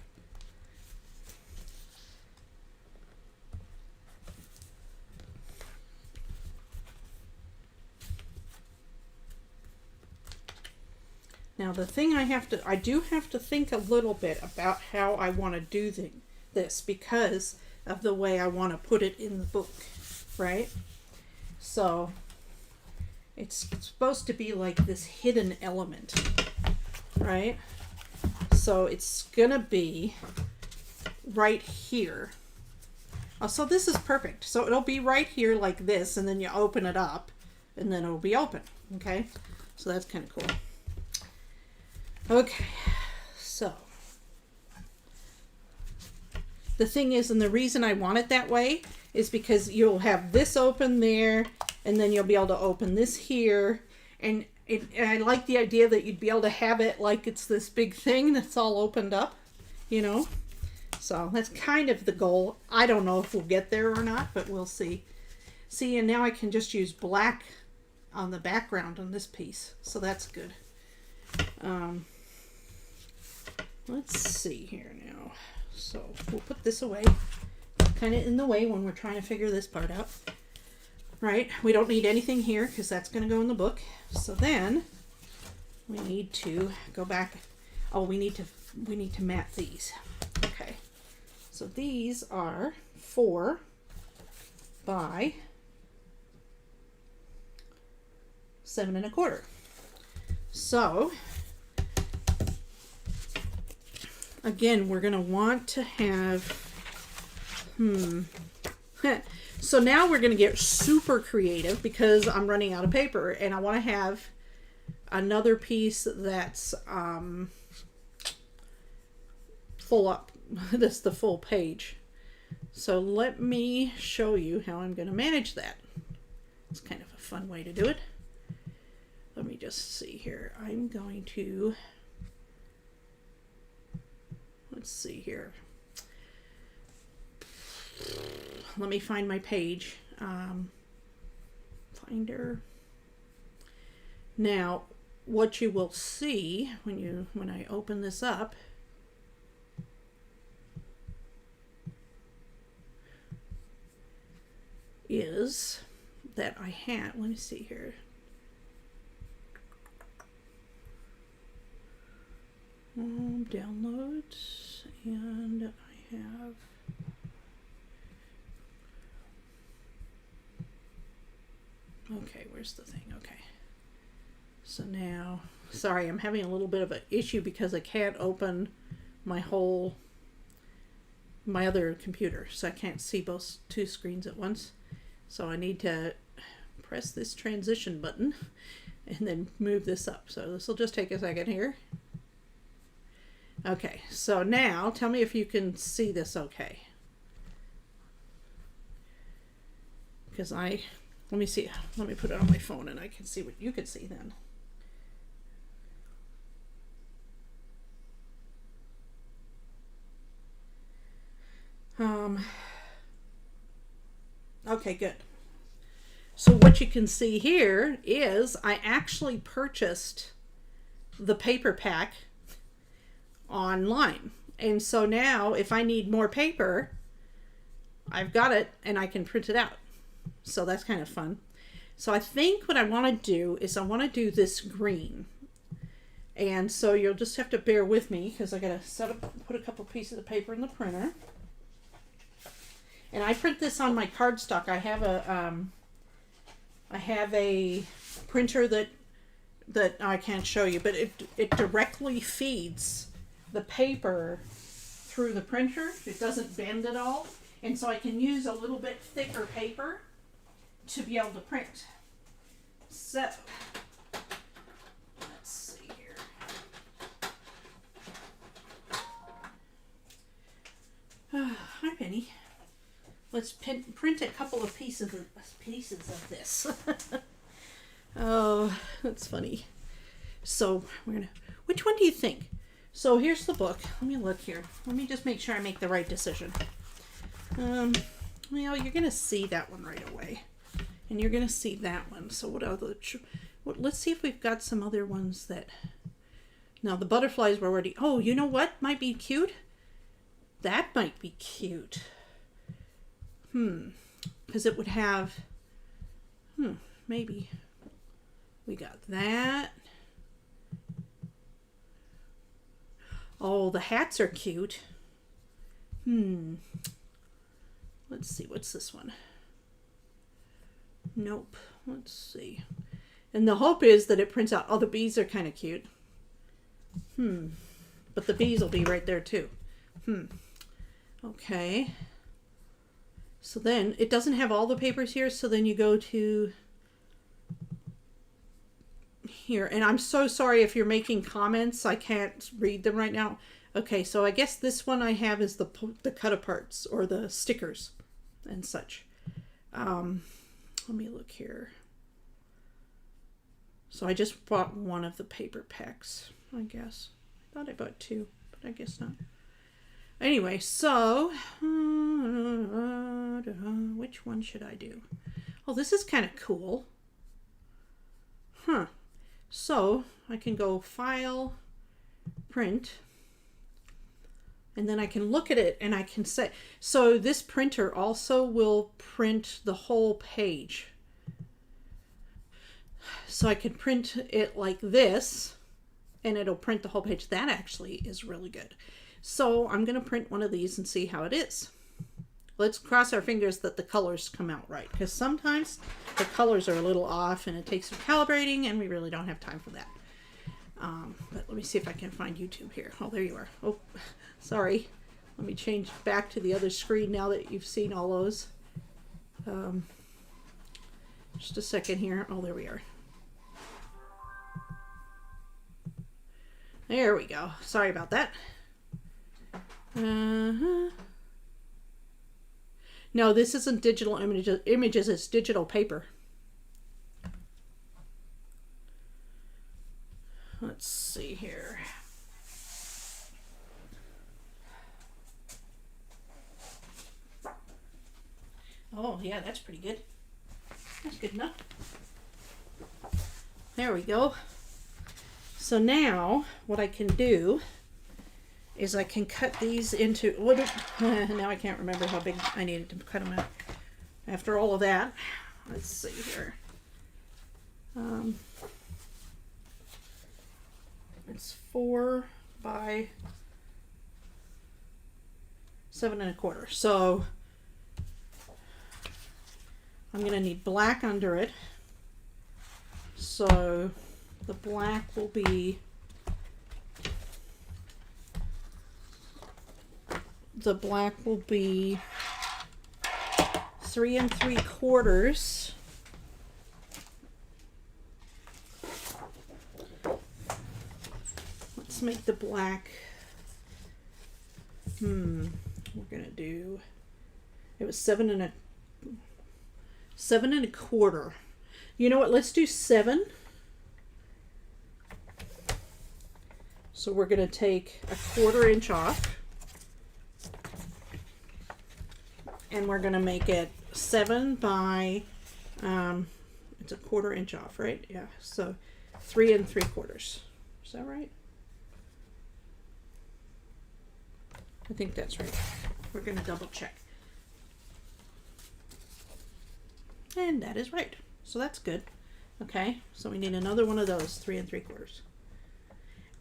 Now the thing I do have to think a little bit about how I want to do this because of the way I want to put it in the book, right? So it's supposed to be like this hidden element, right? So it's gonna be right here. Oh, so this is perfect. So it'll be right here like this, and then you open it up, and then it'll be open, okay? So that's kind of cool. Okay, so the thing is, and the reason I want it that way is because you'll have this open there, and then you'll be able to open this here, and And I like the idea that you'd be able to have it like it's this big thing that's all opened up, you know. So that's kind of the goal. I don't know if we'll get there or not, but we'll see. See, and now I can just use black on the background on this piece, so that's good. Let's see here now. So we'll put this away, kind of in the way when we're trying to figure this part out. Right? We don't need anything here because that's going to go in the book. So then we need to go back. Oh, we need to mat these. Okay. So these are 4 by 7 1/4. So again, we're going to want to have so now we're going to get super creative because I'm running out of paper and I want to have another piece that's full up. That's the full page. So let me show you how I'm going to manage that. It's kind of a fun way to do it. Let me just see here. I'm going to, let's see here. Let me find my page. Finder. Now, what you will see when I open this up is that I have, let me see here. Downloads, and I have okay, where's the thing? Okay. So now, sorry, I'm having a little bit of an issue because I can't open my other computer. So I can't see both 2 screens at once. So I need to press this transition button and then move this up. So this will just take a second here. Okay, so now tell me if you can see this okay. Because let me see. Let me put it on my phone and I can see what you can see then. Okay, good. So what you can see here is I actually purchased the paper pack online. And so now if I need more paper, I've got it and I can print it out. So that's kind of fun. So I think what I want to do is I want to do this green. And so you'll just have to bear with me because I got to put a couple pieces of paper in the printer. And I print this on my cardstock. I have a printer that I can't show you, but it directly feeds the paper through the printer. It doesn't bend at all. And so I can use a little bit thicker paper to be able to print. So, let's see here. Hi, Penny. Let's print a couple of pieces of this. Oh, that's funny. So which one do you think? So here's the book. Let me look here. Let me just make sure I make the right decision. Well, you're going to see that one right away. And you're going to see that one. So let's see if we've got some other ones that... Now, the butterflies were already... Oh, you know what might be cute? That might be cute. Because it would have... maybe. We got that. Oh, the hats are cute. Let's see, what's this one? Nope. Let's see. And the hope is that it prints out. Oh, the bees are kind of cute. But the bees will be right there too. Okay. So then, it doesn't have all the papers here, so then you go to here. And I'm so sorry if you're making comments. I can't read them right now. Okay, so I guess this one I have is the cut-aparts or the stickers and such. Let me look here. So I just bought one of the paper packs, I guess. I thought I bought two, but I guess not. Anyway, so which one should I do? Oh, this is kind of cool. Huh. So I can go File, Print, and then I can look at it and I can say, so this printer also will print the whole page. So I can print it like this and it'll print the whole page. That actually is really good. So I'm going to print one of these and see how it is. Let's cross our fingers that the colors come out right, because sometimes the colors are a little off and it takes some calibrating and we really don't have time for that. But let me see if I can find YouTube here. Oh, there you are. Oh, sorry. Let me change back to the other screen now that you've seen all those. Just a second here. Oh, there we are. There we go. Sorry about that. No, this isn't digital images, it's digital paper. Let's see here. Oh, yeah, that's pretty good. That's good enough. There we go. So now what I can do is I can cut these into, now I can't remember how big I needed to cut them out. After all of that, let's see here. It's 4 by 7 1/4. So I'm going to need black under it. So the black will be the black will be 3 3/4. Let's make the black. We're gonna do. It was 7 1/4. You know what? Let's do 7. So we're gonna take a 1/4 inch off. And we're going to make it 7 by, it's a 1/4 inch off, right? Yeah, so 3 3/4. Is that right? I think that's right. We're going to double check. And that is right. So that's good. Okay, so we need another one of those, 3 3/4.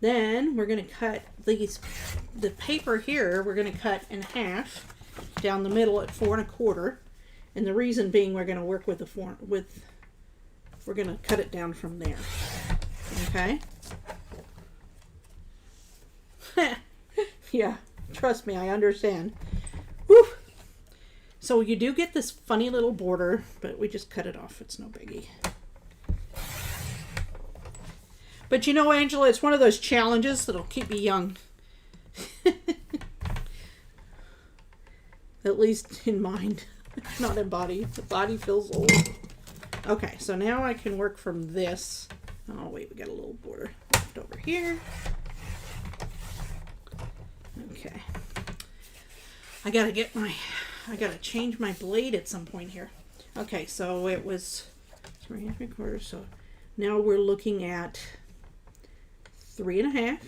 Then we're going to cut the paper here, we're going to cut in half. Down the middle at 4 1/4, and the reason being we're going to work with we're going to cut it down from there. Okay. Yeah, trust me, I understand. Whew. So you do get this funny little border, but we just cut it off. It's no biggie. But you know, Angela, it's one of those challenges that'll keep you young. At least in mind, not in body. The body feels old. Okay, so now I can work from this. Oh, wait, we got a little border left over here. Okay. I gotta change my blade at some point here. Okay, so it was 3 3/4. So now we're looking at 3 1/2.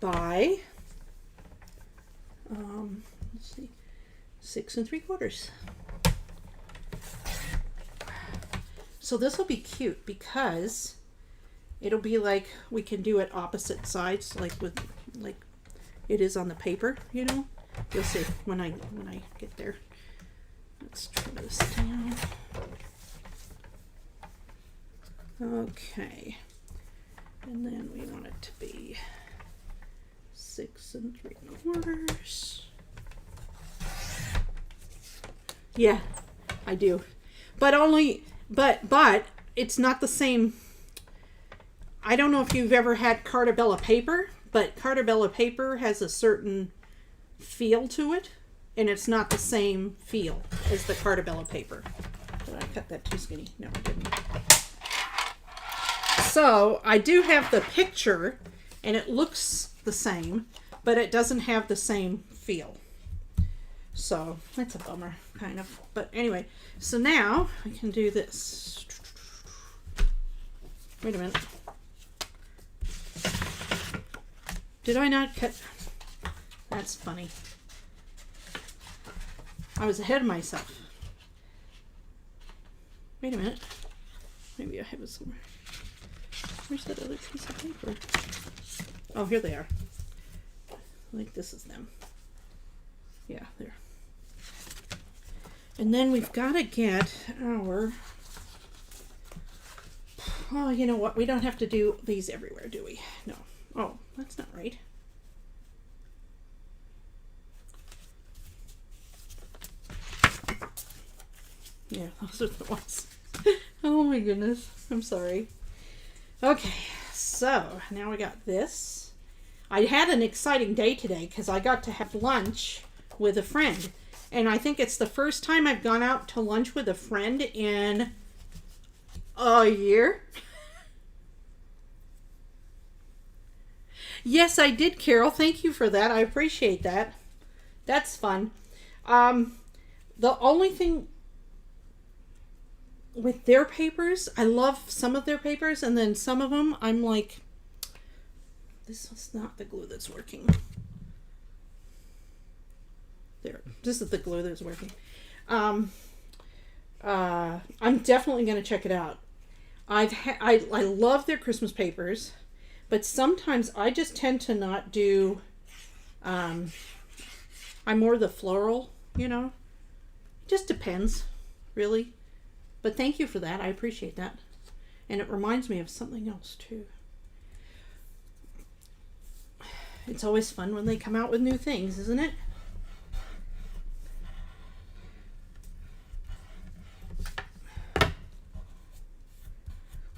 By let's see, 6 3/4. So this will be cute because it'll be like we can do it opposite sides, like it is on the paper. You know, you'll see when I get there. Let's trim this down. Okay, and then we want it to be 6 3/4. Yeah, I do. But it's not the same. I don't know if you've ever had Cartabella paper, but Cartabella paper has a certain feel to it, and it's not the same feel. as the Cartabella paper. Did I cut that too skinny? No, I didn't. So I do have the picture, and it looks the same, but it doesn't have the same feel. So that's a bummer, kind of. But anyway, so now I can do this. Wait a minute. Did I not cut? That's funny. I was ahead of myself. Wait a minute. Maybe I have it somewhere. Where's that other piece of paper? Oh, here they are. I think this is them. Yeah, there. And then we've got to get our... Oh, you know what? We don't have to do these everywhere, do we? No. Oh, that's not right. Yeah, those are the ones. Oh my goodness. I'm sorry. Okay, so now we got this. I had an exciting day today because I got to have lunch with a friend. And I think it's the first time I've gone out to lunch with a friend in a year. Yes, I did, Carol. Thank you for that. I appreciate that. That's fun. The only thing with their papers, I love some of their papers, and then some of them, I'm like, this is not the glue that's working. There, this is the glue that's working. I'm definitely going to check it out. I love their Christmas papers, but sometimes I just tend to not do, I'm more the floral, you know. It just depends, really. But thank you for that. I appreciate that. And it reminds me of something else, too. It's always fun when they come out with new things, isn't it?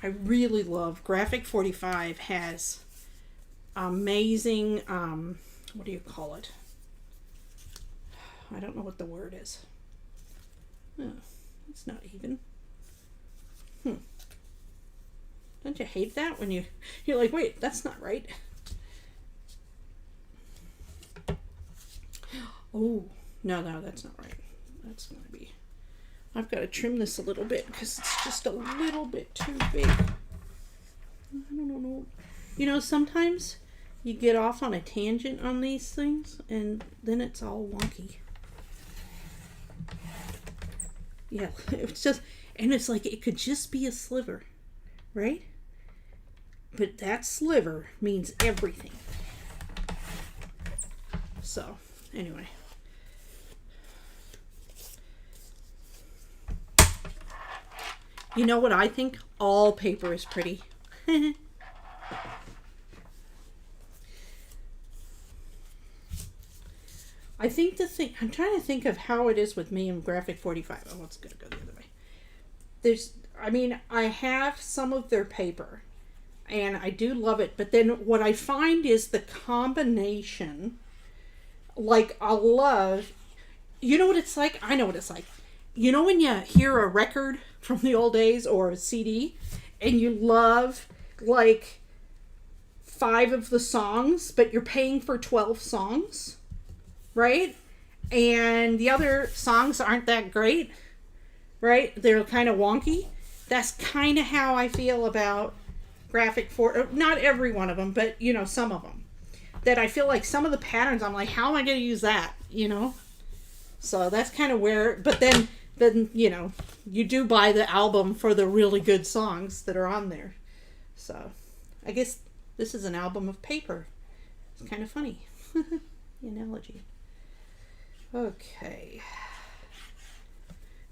I really love Graphic 45 has amazing, what do you call it? I don't know what the word is. Oh, it's not even. Don't you hate that when you're like, wait, that's not right. Oh, no, that's not right. That's going to be... I've got to trim this a little bit because it's just a little bit too big. I don't know. You know, sometimes you get off on a tangent on these things and then it's all wonky. Yeah, it's just... And it's like it could just be a sliver, right? But that sliver means everything. So, anyway. You know what I think? All paper is pretty. I think I'm trying to think of how it is with me and Graphic 45. Oh, it's going to go the other way. I have some of their paper, and I do love it. But then what I find is the combination, like I love, you know what it's like? I know what it's like. You know when you hear a record from the old days or a CD, and you love like 5 of the songs, but you're paying for 12 songs, right? And the other songs aren't that great, right? They're kind of wonky. That's kind of how I feel about Graphic 4. Not every one of them, but you know, some of them. That I feel like some of the patterns, I'm like, how am I going to use that? You know? So that's kind of where, but then, you know, you do buy the album for the really good songs that are on there. So I guess this is an album of paper. It's kind of funny. The analogy. Okay.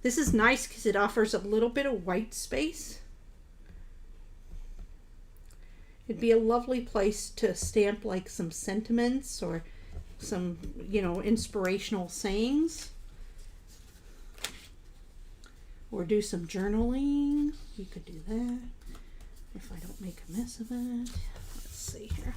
This is nice because it offers a little bit of white space. It'd be a lovely place to stamp like some sentiments or some, you know, inspirational sayings. Or do some journaling. You could do that if I don't make a mess of it. Let's see here.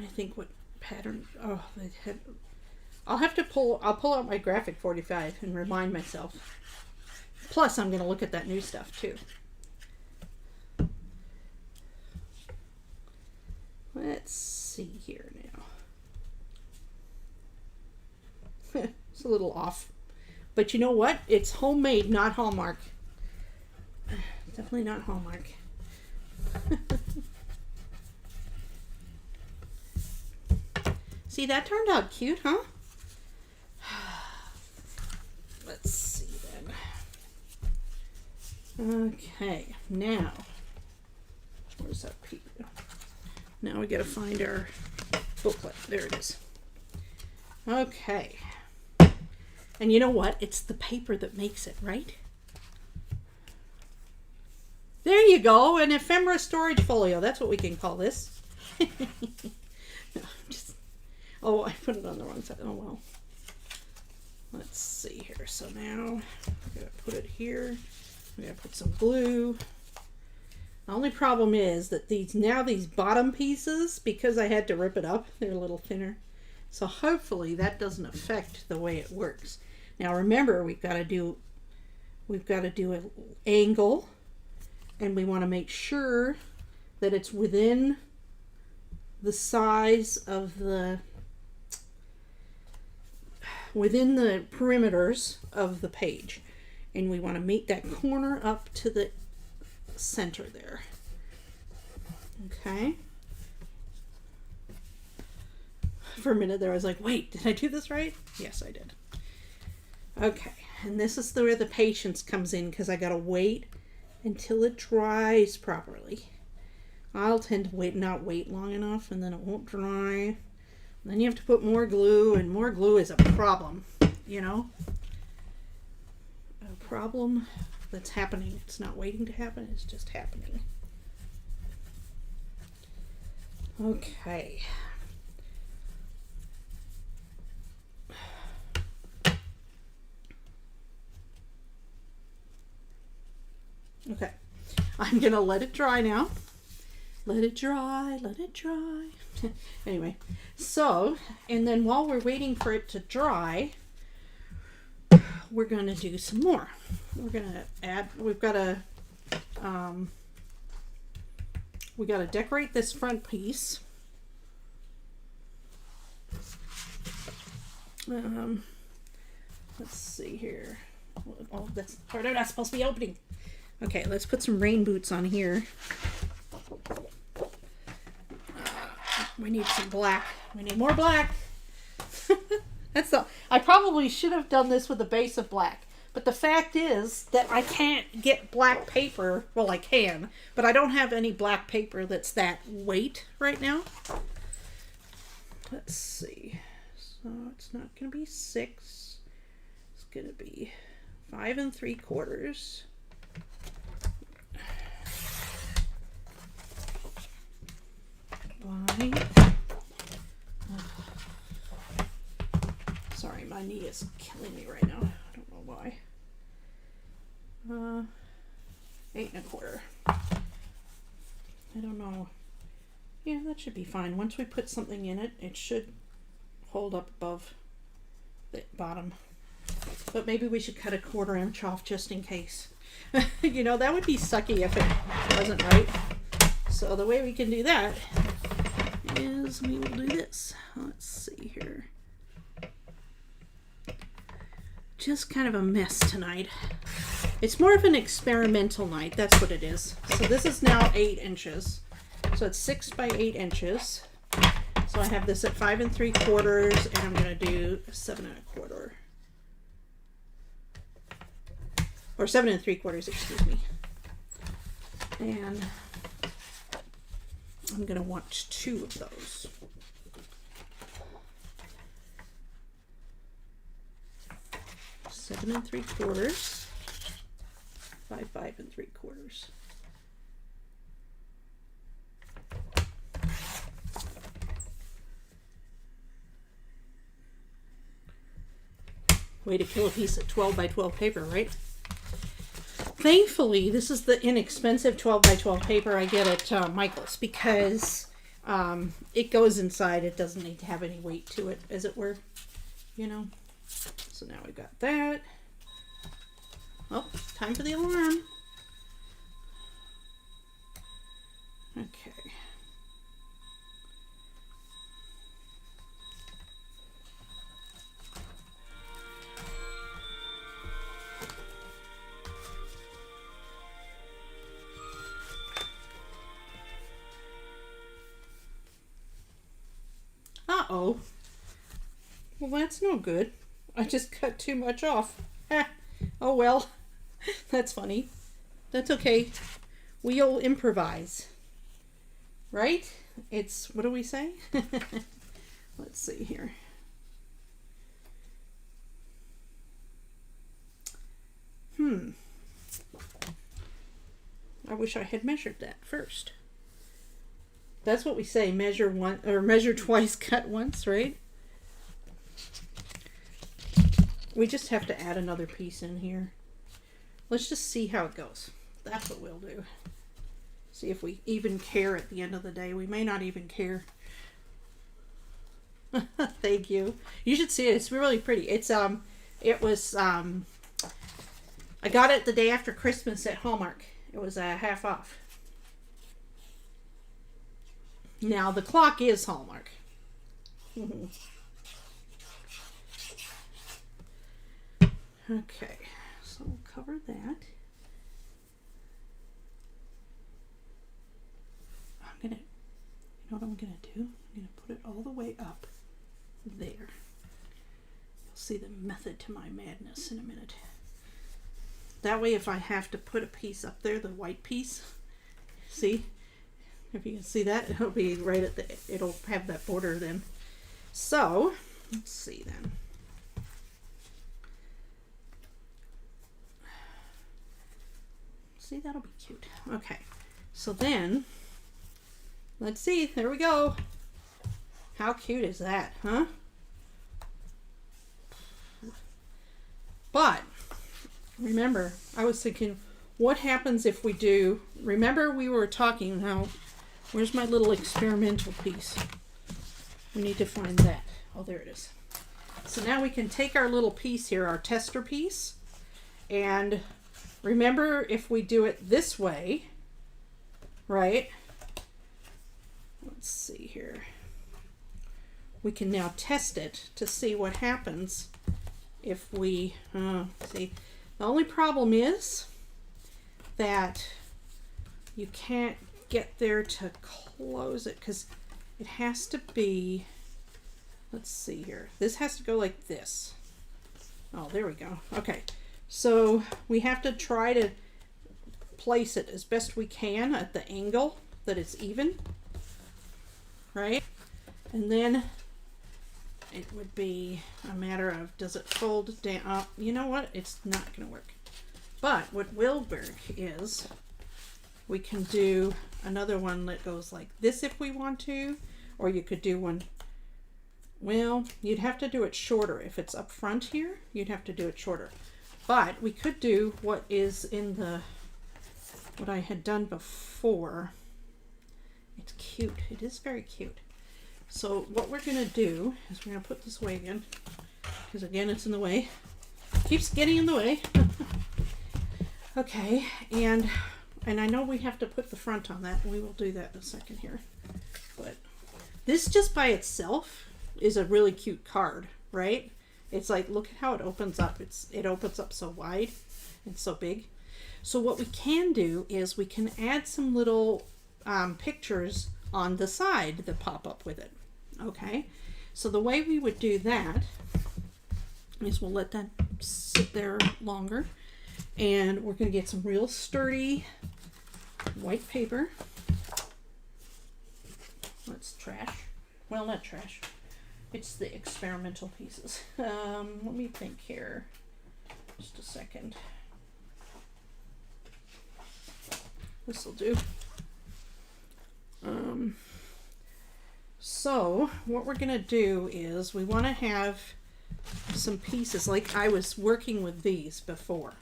trying to think what pattern. Oh, I'll pull out my graphic 45 and remind myself. Plus, I'm going to look at that new stuff too. Let's see here now. It's a little off. But you know what? It's homemade, not Hallmark. Definitely not Hallmark. See, that turned out cute, huh? Let's see then. Okay, now, where's that piece? Now we gotta find our booklet. There it is. Okay. And you know what? It's the paper that makes it, right? There you go, an ephemera storage folio. That's what we can call this. No, oh, I put it on the wrong side. Oh, well. Let's see here. So now I'm going to put it here. I'm going to put some glue. The only problem is that these bottom pieces, because I had to rip it up, they're a little thinner. So hopefully that doesn't affect the way it works. Now remember, we've got to do an angle, and we want to make sure that it's within the size of within the perimeters of the page, and we want to meet that corner up to the center there. Okay. For a minute there I was like, wait, did I do this right? Yes, I did. Okay, and this is where the patience comes in, because I gotta wait until it dries properly. I'll tend to not wait long enough, and then it won't dry. And then you have to put more glue, and more glue is a problem, you know? A problem that's happening. It's not waiting to happen, it's just happening. Okay. Okay, I'm gonna let it dry now. Let it dry, let it dry. Anyway, so, and then while we're waiting for it to dry, we're gonna do some more. We're gonna add, we gotta decorate this front piece. Let's see here. Oh, that's part I'm not supposed to be opening. Okay, let's put some rain boots on here. We need some black. We need more black. I probably should have done this with a base of black. But the fact is that I can't get black paper. Well, I can, but I don't have any black paper that's that weight right now. Let's see. So it's not going to be 6. It's going to be 5 3/4. Sorry, my knee is killing me right now. I don't know why. 8 1/4. I don't know. Yeah, that should be fine. Once we put something in it, it should hold up above the bottom. But maybe we should cut a 1/4 inch off just in case. You know, that would be sucky if it wasn't right. So the way we can do that is we will do this. Let's see here. Just kind of a mess tonight. It's more of an experimental night. That's what it is. So this is now 8 inches. So it's 6 by 8 inches. So I have this at 5 3/4, and I'm going to do 7 1/4. Or 7 3/4, excuse me. And I'm going to want 2 of those. Seven 3/4, 5 3/4. Way to kill a piece of 12 by 12 paper, right? Thankfully, this is the inexpensive 12 by 12 paper I get at Michael's, because it goes inside. It doesn't need to have any weight to it, as it were, you know. So now we've got that. Oh, time for the alarm. Okay. Uh-oh. Well, that's no good. I just cut too much off. Oh well. That's funny. That's okay. We'll improvise. Right? It's, what do we say? Let's see here. I wish I had measured that first. That's what we say, measure one or measure twice, cut once, right? We just have to add another piece in here. Let's just see how it goes. That's what we'll do. See if we even care at the end of the day. We may not even care. Thank you. You should see it. It's really pretty. It's it was I got it the day after Christmas at Hallmark. It was half off. Now the clock is Hallmark. Okay, so we'll cover that. You know what I'm gonna do? I'm gonna put it all the way up there. You'll see the method to my madness in a minute. That way, if I have to put a piece up there, the white piece, see? If you can see that, it'll be right at the, it'll have that border then. So, let's see then. See, that'll be cute. Okay, so then, let's see, there we go. How cute is that, huh? But, remember, I was thinking, what happens if we do, remember we were talking how, where's my little experimental piece? We need to find that. Oh, there it is. So now we can take our little piece here, our tester piece, and remember if we do it this way, right? Let's see here. We can now test it to see what happens if we, see, the only problem is that you can't get there to close it because it has to be, let's see here. This has to go like this. Oh, there we go. Okay. So we have to try to place it as best we can at the angle that it's even, right? And then it would be a matter of, does it fold down? You know what? It's not going to work. But what will work is we can do another one that goes like this if we want to, or you could do one, well, you'd have to do it shorter. If it's up front here, you'd have to do it shorter. But we could do what is in the, what I had done before. It's cute. It is very cute. So what we're going to do is we're going to put this away again, because again, it's in the way. Keeps getting in the way. Okay, and I know we have to put the front on that. We will do that in a second here. But this just by itself is a really cute card, right? It's like, look at how it opens up. It opens up so wide and so big. So what we can do is we can add some little pictures on the side that pop up with it. Okay, so the way we would do that is we'll let that sit there longer, and we're going to get some real sturdy white paper. That's trash. Well, not trash. It's the experimental pieces. Let me think here. Just a second. This will do. So what we're going to do is we want to have some pieces like I was working with these before.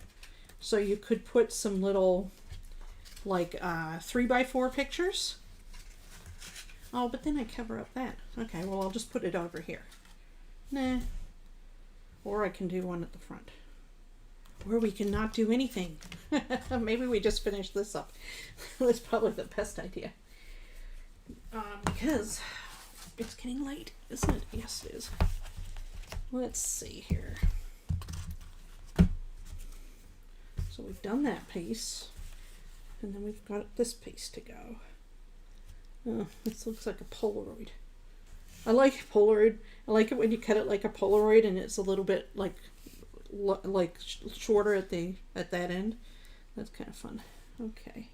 So you could put some little like 3x4 pictures, Oh, but then I cover up that. Okay, well, I'll just put it over here. Nah. Or I can do one at the front. Or we can not do anything. Maybe we just finish this up. That's probably the best idea. Because it's getting late, isn't it? Yes, it is. Let's see here. So we've done that piece. And then we've got this piece to go. Oh, this looks like a Polaroid. I like Polaroid. I like it when you cut it like a Polaroid and it's a little bit like shorter at that end. That's kind of fun. Okay.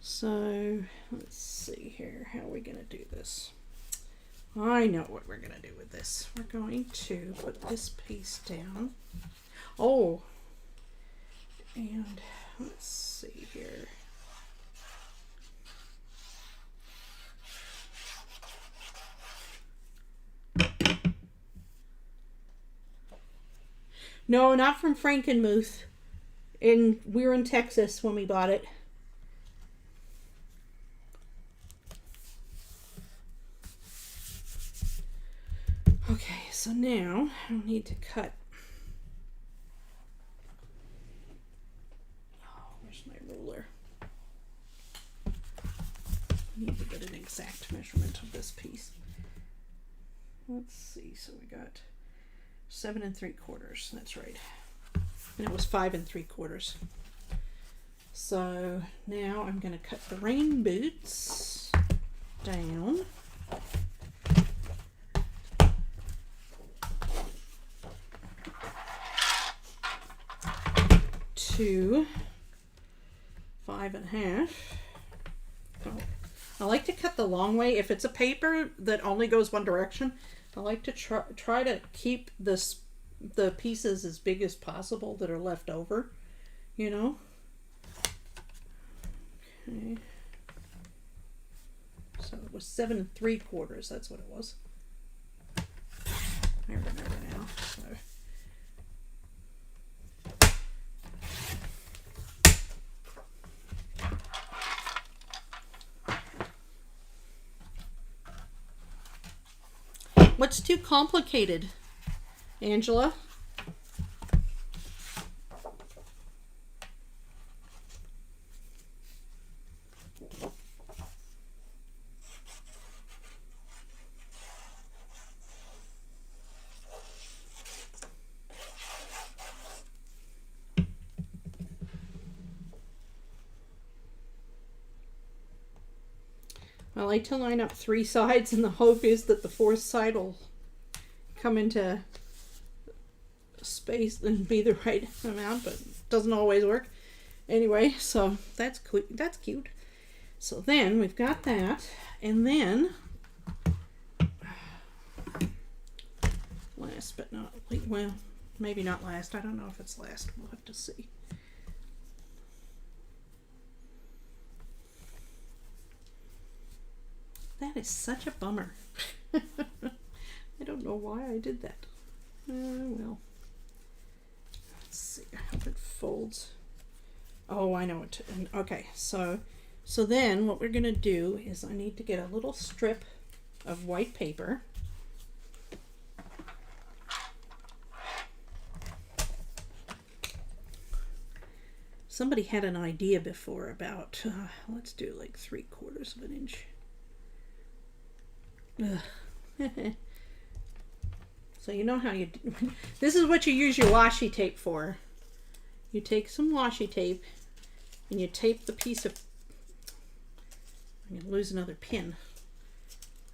So let's see here. How are we going to do this? I know what we're going to do with this. We're going to put this piece down. Oh. And let's see here. No, not from Frankenmuth. We were in Texas when we bought it. Okay, so now I need to cut. Oh, where's my ruler? I need to get an exact measurement of this piece. Let's see, so we got 7 3/4. That's right. And it was 5 3/4. So now I'm going to cut the rain boots down. To 5 1/2. Oh, I like to cut the long way. If it's a paper that only goes one direction, I like to try to keep the pieces as big as possible that are left over, you know. Okay. So it was 7 3/4. That's what it was. I remember now. So. What's too complicated, Angela? I like to line up 3 sides, and the hope is that the 4th side will come into space and be the right amount, but it doesn't always work. Anyway, so that's cute. So then we've got that, and then last but not least, well, maybe not last. I don't know if it's last. We'll have to see. That is such a bummer. I don't know why I did that. Well. Let's see. I hope it folds. Oh, I know it. Okay, so then what we're going to do is I need to get a little strip of white paper. Somebody had an idea before about, let's do like 3/4 of an inch. So you know how you do. This is what you use your washi tape for. You take some washi tape and you tape the piece of, I'm going to lose another pin.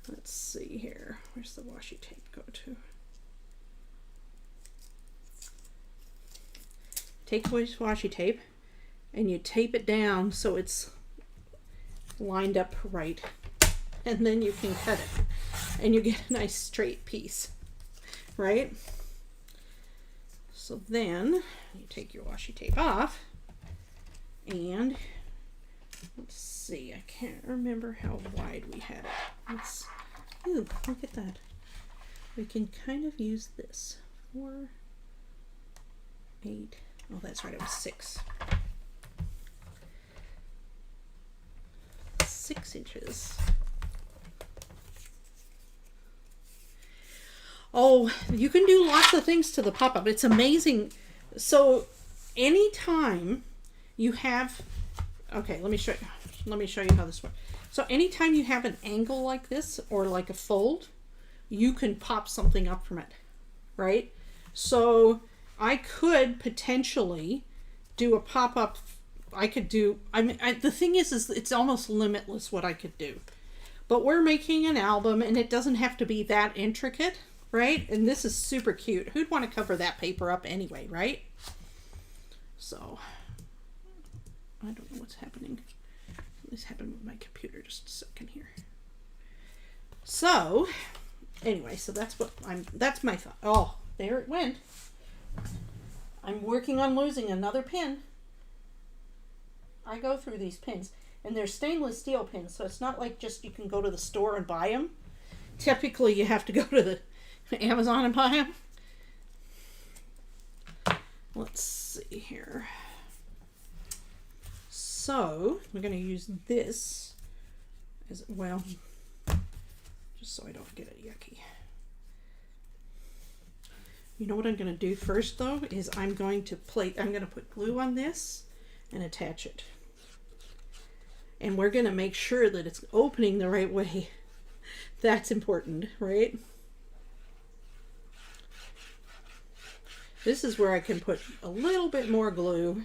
Let's see here. Where's the washi tape go to? Take washi tape and you tape it down so it's lined up right. And then you can cut it and you get a nice straight piece, right? So then you take your washi tape off and let's see, I can't remember how wide we had it. Ooh, look at that. We can kind of use this. 4, 8, oh that's right, it was 6. 6 inches. Oh, you can do lots of things to the pop-up. It's amazing. So anytime you have, okay, let me show you. Let me show you how this works. So anytime you have an angle like this or like a fold, you can pop something up from it, right? So I could potentially do a pop-up. I could do, the thing is it's almost limitless what I could do. But we're making an album and it doesn't have to be that intricate, right? And this is super cute. Who'd want to cover that paper up anyway, right? So, I don't know what's happening. This happened with my computer. Just a second here. So, anyway, so that's my thought. Oh, there it went. I'm working on losing another pin. I go through these pins, and they're stainless steel pins, so it's not like just you can go to the store and buy them. Typically, you have to go to the Amazon and buy them. Let's see here. So, we're going to use this as well, just so I don't get it yucky. You know what I'm going to do first, though, is I'm going to put glue on this and attach it. And we're going to make sure that it's opening the right way. That's important, right? This is where I can put a little bit more glue.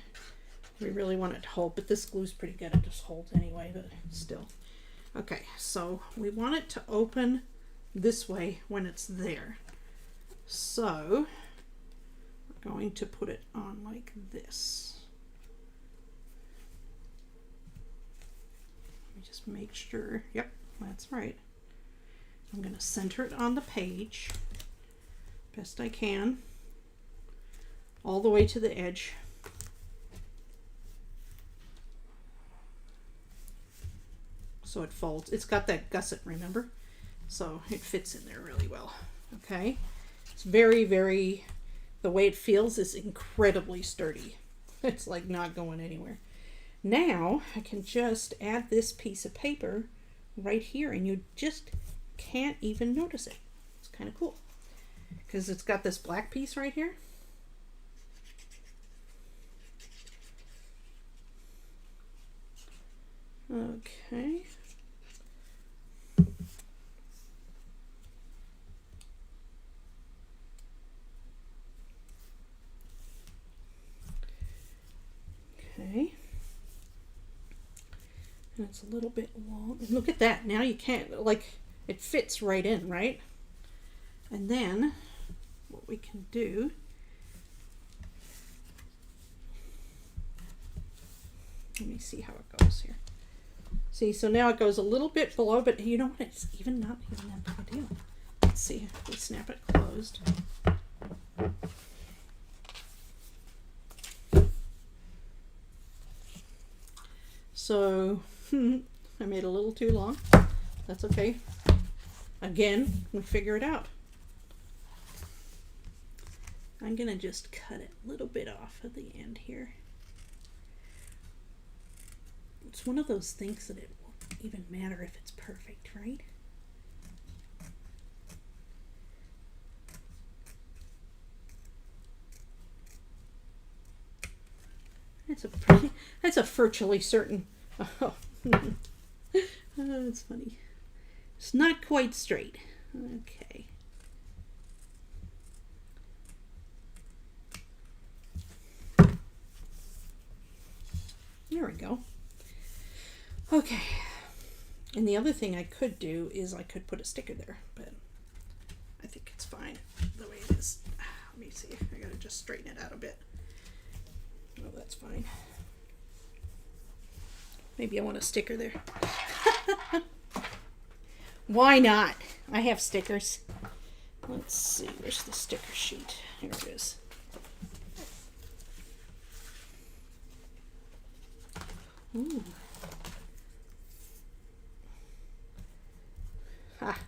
We really want it to hold, but this glue's pretty good. It just holds anyway, but still. Okay, so we want it to open this way when it's there. So we're going to put it on like this. Let me just make sure. Yep, that's right. I'm going to center it on the page best I can, all the way to the edge. So it folds. It's got that gusset, remember? So it fits in there really well. Okay. It's very, very, the way it feels is incredibly sturdy. It's like not going anywhere. Now I can just add this piece of paper right here and you just can't even notice it. It's kind of cool because it's got this black piece right here. Okay. Okay. And it's a little bit long. Look at that. Now you can't, like, it fits right in, right? And then what we can do, let me see how it goes here. See, so now it goes a little bit below, but you know what? It's even not even that big a deal. Let's see if we snap it closed. So I made a little too long. That's okay. Again, we figure it out. I'm gonna just cut it a little bit off at the end here. It's one of those things that it won't even matter if it's perfect, right? That's a virtually certain. Oh, that's funny. It's not quite straight. Okay. There we go. Okay. And the other thing I could do is I could put a sticker there, but I think it's fine the way it is. Let me see. I gotta just straighten it out a bit. Oh, that's fine. Maybe I want a sticker there. Why not? I have stickers. Let's see. Where's the sticker sheet? Here it is. Ooh. Ha.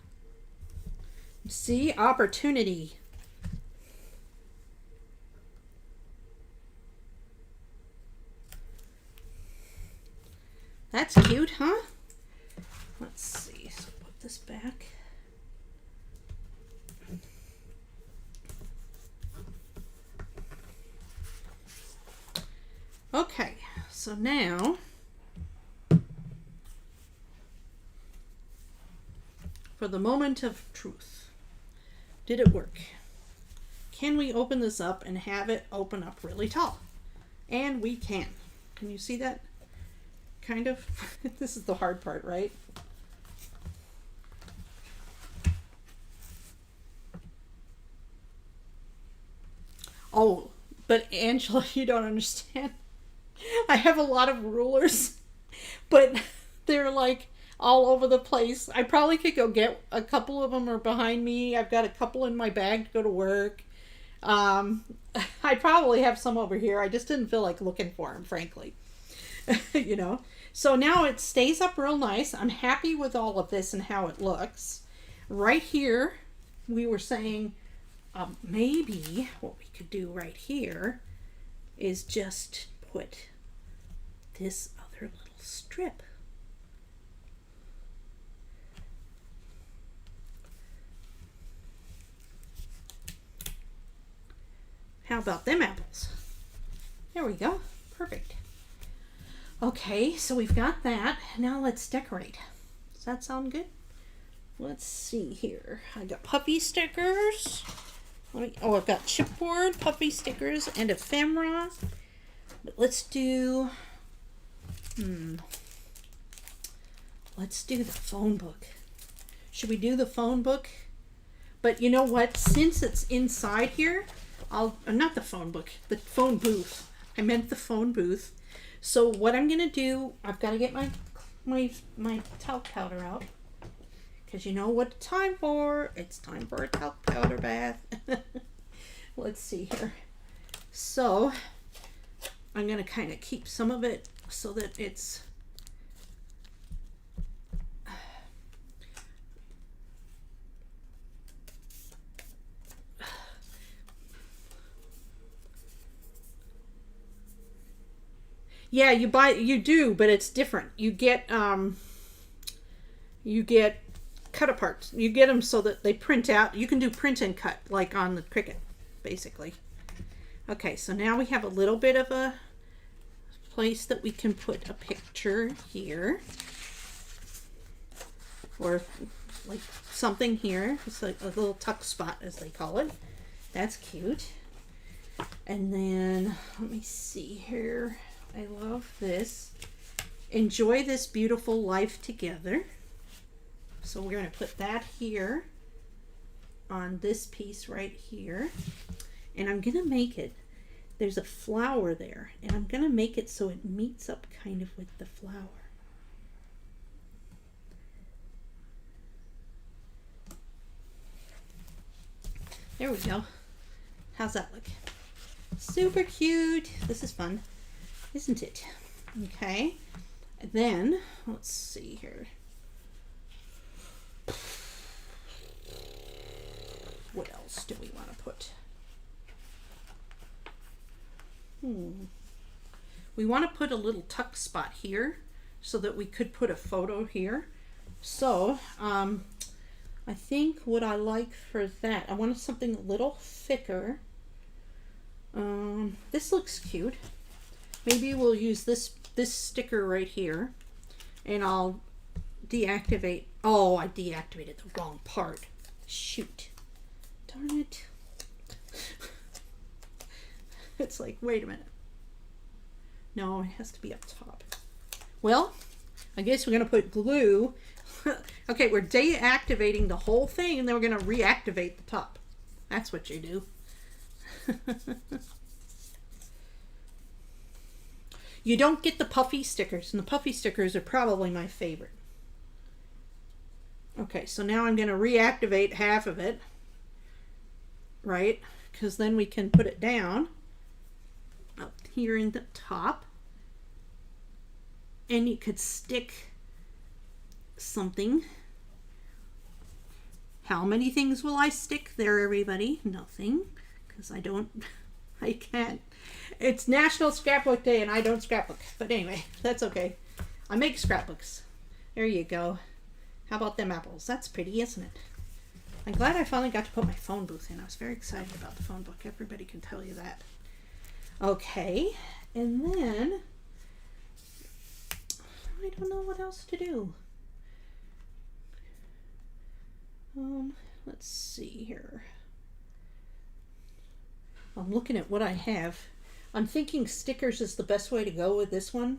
See? Opportunity. That's cute, huh? Let's see. So put this back. Okay, so now for the moment of truth. Did it work? Can we open this up and have it open up really tall? And we can. Can you see that? Kind of. This is the hard part, right? Oh, but Angela, you don't understand. I have a lot of rulers, but they're like all over the place. I probably could go get a couple of them are behind me. I've got a couple in my bag to go to work. I probably have some over here. I just didn't feel like looking for them, frankly. You know. So now it stays up real nice. I'm happy with all of this and how it looks. Right here, we were saying maybe what we could do right here is just put this other little strip. How about them apples? There we go. Perfect. Okay, so we've got that. Now let's decorate. Does that sound good? Let's see here. I got puffy stickers. I've got chipboard, puffy stickers, and ephemera. But let's do let's do the phone book. Should we do the phone book? But you know what? Since it's inside here, not the phone book, the phone booth. I meant the phone booth. So what I'm gonna do, I've got to get my talc powder out, because you know what it's time for. It's time for a talc powder bath. Let's see here. So I'm gonna kind of keep some of it so that it's yeah, you do, but it's different. You get cut aparts. You get them so that they print out. You can do print and cut like on the Cricut, basically. Okay, so now we have a little bit of a place that we can put a picture here, or like something here. It's like a little tuck spot, as they call it. That's cute. And then let me see here. I love this. Enjoy this beautiful life together. So we're going to put that here on this piece right here. And I'm going to make it, there's a flower there, and I'm going to make it so it meets up kind of with the flower. There we go. How's that look? Super cute. This is fun, isn't it? Okay. And then, let's see here. What else do we want to put? We want to put a little tuck spot here so that we could put a photo here. So, I think what I like for that, I wanted something a little thicker. This looks cute. Maybe we'll use this sticker right here, and I'll deactivate. Oh, I deactivated the wrong part. Shoot. Darn it. It's like, wait a minute. No, it has to be up top. Well, I guess we're going to put glue. Okay, we're deactivating the whole thing, and then we're going to reactivate the top. That's what you do. You don't get the puffy stickers, and the puffy stickers are probably my favorite. Okay, so now I'm going to reactivate half of it, right? Because then we can put it down up here in the top, and you could stick something. How many things will I stick there, everybody? Nothing, because I can't. It's National Scrapbook Day, and I don't scrapbook. But anyway, that's okay. I make scrapbooks. There you go. How about them apples? That's pretty, isn't it? I'm glad I finally got to put my phone booth in. I was very excited about the phone book. Everybody can tell you that. Okay. And then, I don't know what else to do. Let's see here. I'm looking at what I have. I'm thinking stickers is the best way to go with this one,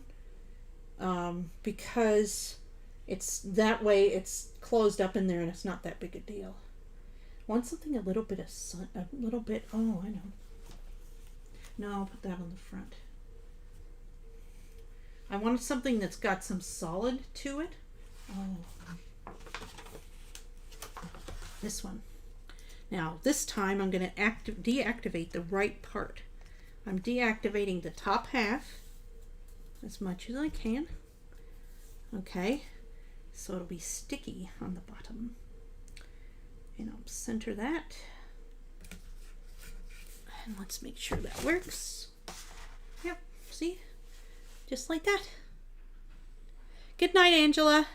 because it's that way it's closed up in there and it's not that big a deal. I want something a little bit of sun, a little bit, oh, I know. No, I'll put that on the front. I wanted something that's got some solid to it. Oh, this one. Now, this time I'm going to deactivate the right part. I'm deactivating the top half as much as I can. Okay, so it'll be sticky on the bottom. And I'll center that. And let's make sure that works. Yep, see? Just like that. Good night, Angela.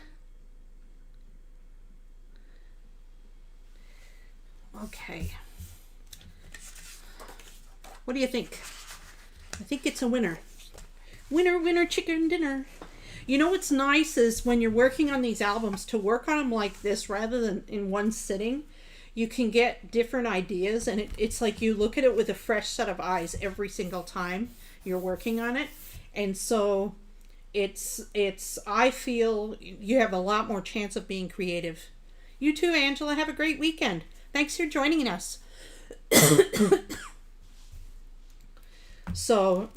Okay. What do you think? I think it's a winner. Winner, winner, chicken dinner. You know what's nice is when you're working on these albums, to work on them like this rather than in one sitting, you can get different ideas, and it's like you look at it with a fresh set of eyes every single time you're working on it. And so it's I feel you have a lot more chance of being creative. You too, Angela. Have a great weekend. Thanks for joining us. So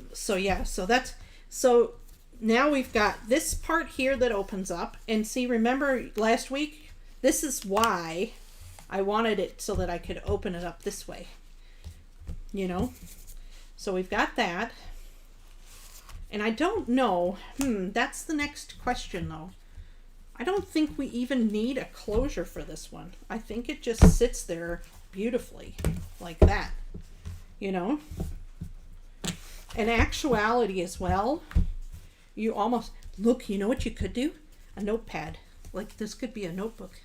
now we've got this part here that opens up, and see, remember last week, this is why I wanted it so that I could open it up this way, you know? So we've got that, and I don't know, that's the next question though. I don't think we even need a closure for this one. I think it just sits there beautifully like that, you know? In actuality as well, you almost, look, you know what you could do? A notepad. Like this could be a notebook.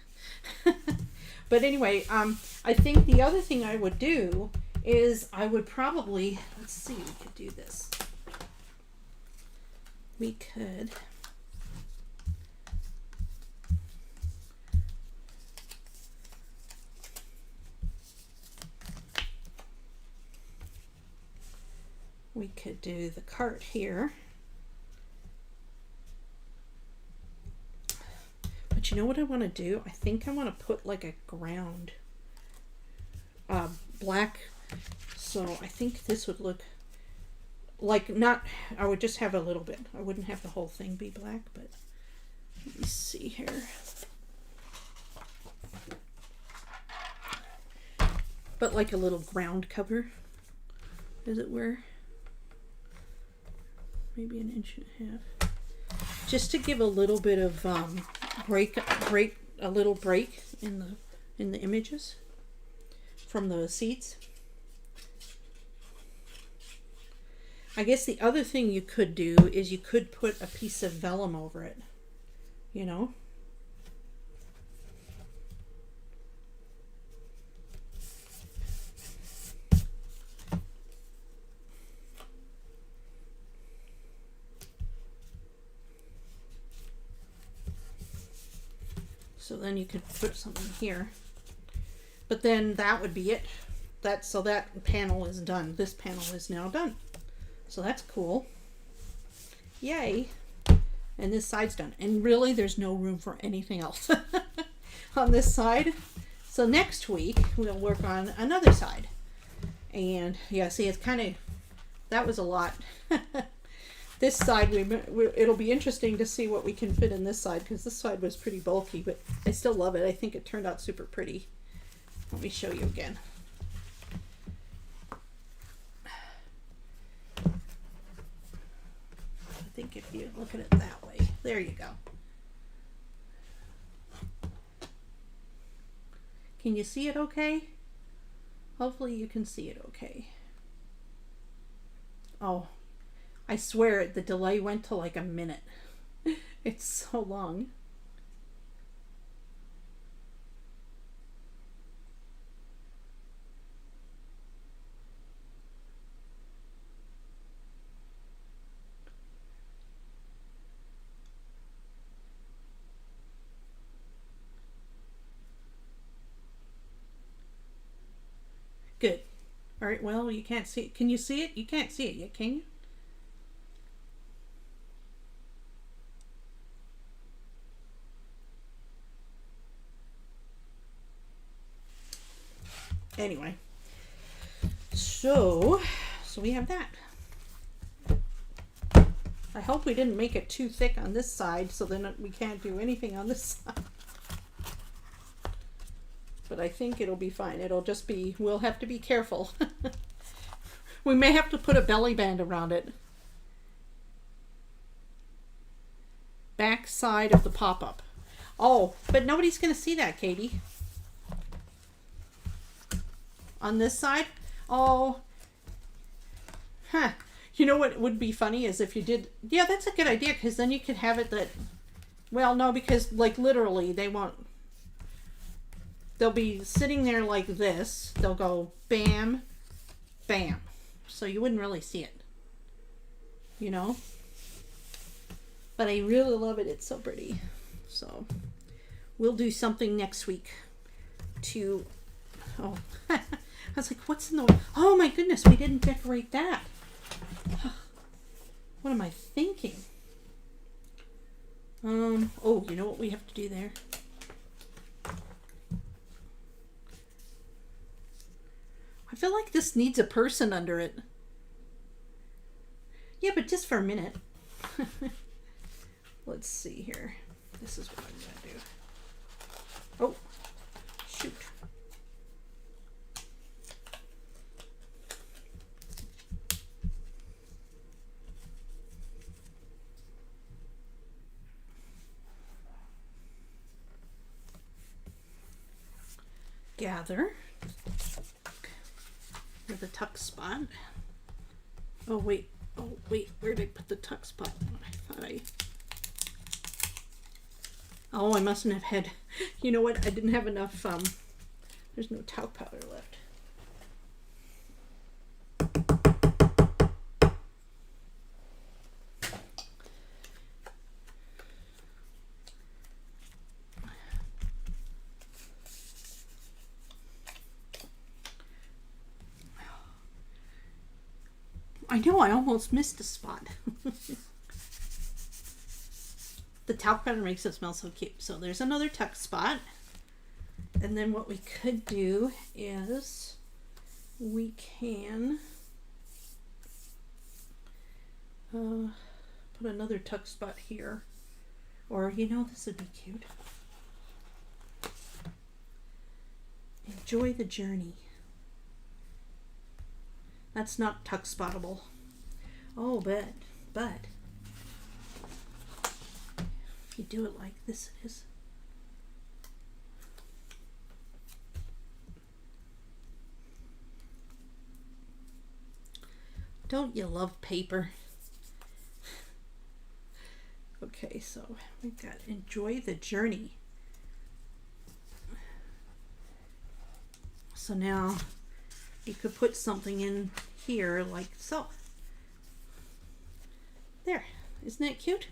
But anyway, I think the other thing I would do is I would probably, let's see, we could do this. We could do the cart here. But you know what I want to do? I think I want to put like a ground black, so I think this would look like, not, I would just have a little bit. I wouldn't have the whole thing be black, but let me see here. But like a little ground cover, as it were. Maybe an inch and a half, just to give a little bit of a little break in the images from the seats. I guess the other thing you could do is you could put a piece of vellum over it, you know. So then you could put something here, but then that would be it. So that panel is done. This panel is now done. So that's cool. Yay. And this side's done. And really there's no room for anything else on this side. So next week we'll work on another side. And yeah, see, it's kind of, that was a lot. This side, it'll be interesting to see what we can fit in this side, because this side was pretty bulky, but I still love it. I think it turned out super pretty. Let me show you again. I think if you look at it that way, there you go. Can you see it okay? Hopefully you can see it okay. Oh, I swear the delay went to like a minute. It's so long. All right, well, you can't see it. Can you see it? You can't see it yet, can you? Anyway, so we have that. I hope we didn't make it too thick on this side so then we can't do anything on this side. But I think it'll be fine. It'll just be, we'll have to be careful. We may have to put a belly band around it. Back side of the pop-up. Oh, but nobody's going to see that, Katie. On this side? Oh. Huh. You know what would be funny is if you did... Yeah, that's a good idea, because then you could have it that... Well, no, because, like, literally, they won't... They'll be sitting there like this. They'll go bam, bam. So you wouldn't really see it. You know? But I really love it. It's so pretty. So we'll do something next week to... Oh, I was like, what's in the way? Oh my goodness, we didn't decorate that. What am I thinking? Oh, you know what we have to do there? I feel like this needs a person under it. Yeah, but just for a minute. Let's see here. This is what I'm going to do. Oh, shoot. Gather with a tuck spot. Oh wait, where did I put the tuck spot? I thought oh, I mustn't have had, you know what, I didn't have enough, there's no talc powder left. I know, I almost missed a spot. The talc powder makes it smell so cute. So there's another tuck spot. And then what we could do is we can put another tuck spot here. Or, you know, this would be cute. Enjoy the journey. That's not tuck spottable. Oh, but if you do it like this, it is. Don't you love paper? Okay, so we've got enjoy the journey. So now you could put something in here like so. There, isn't that cute?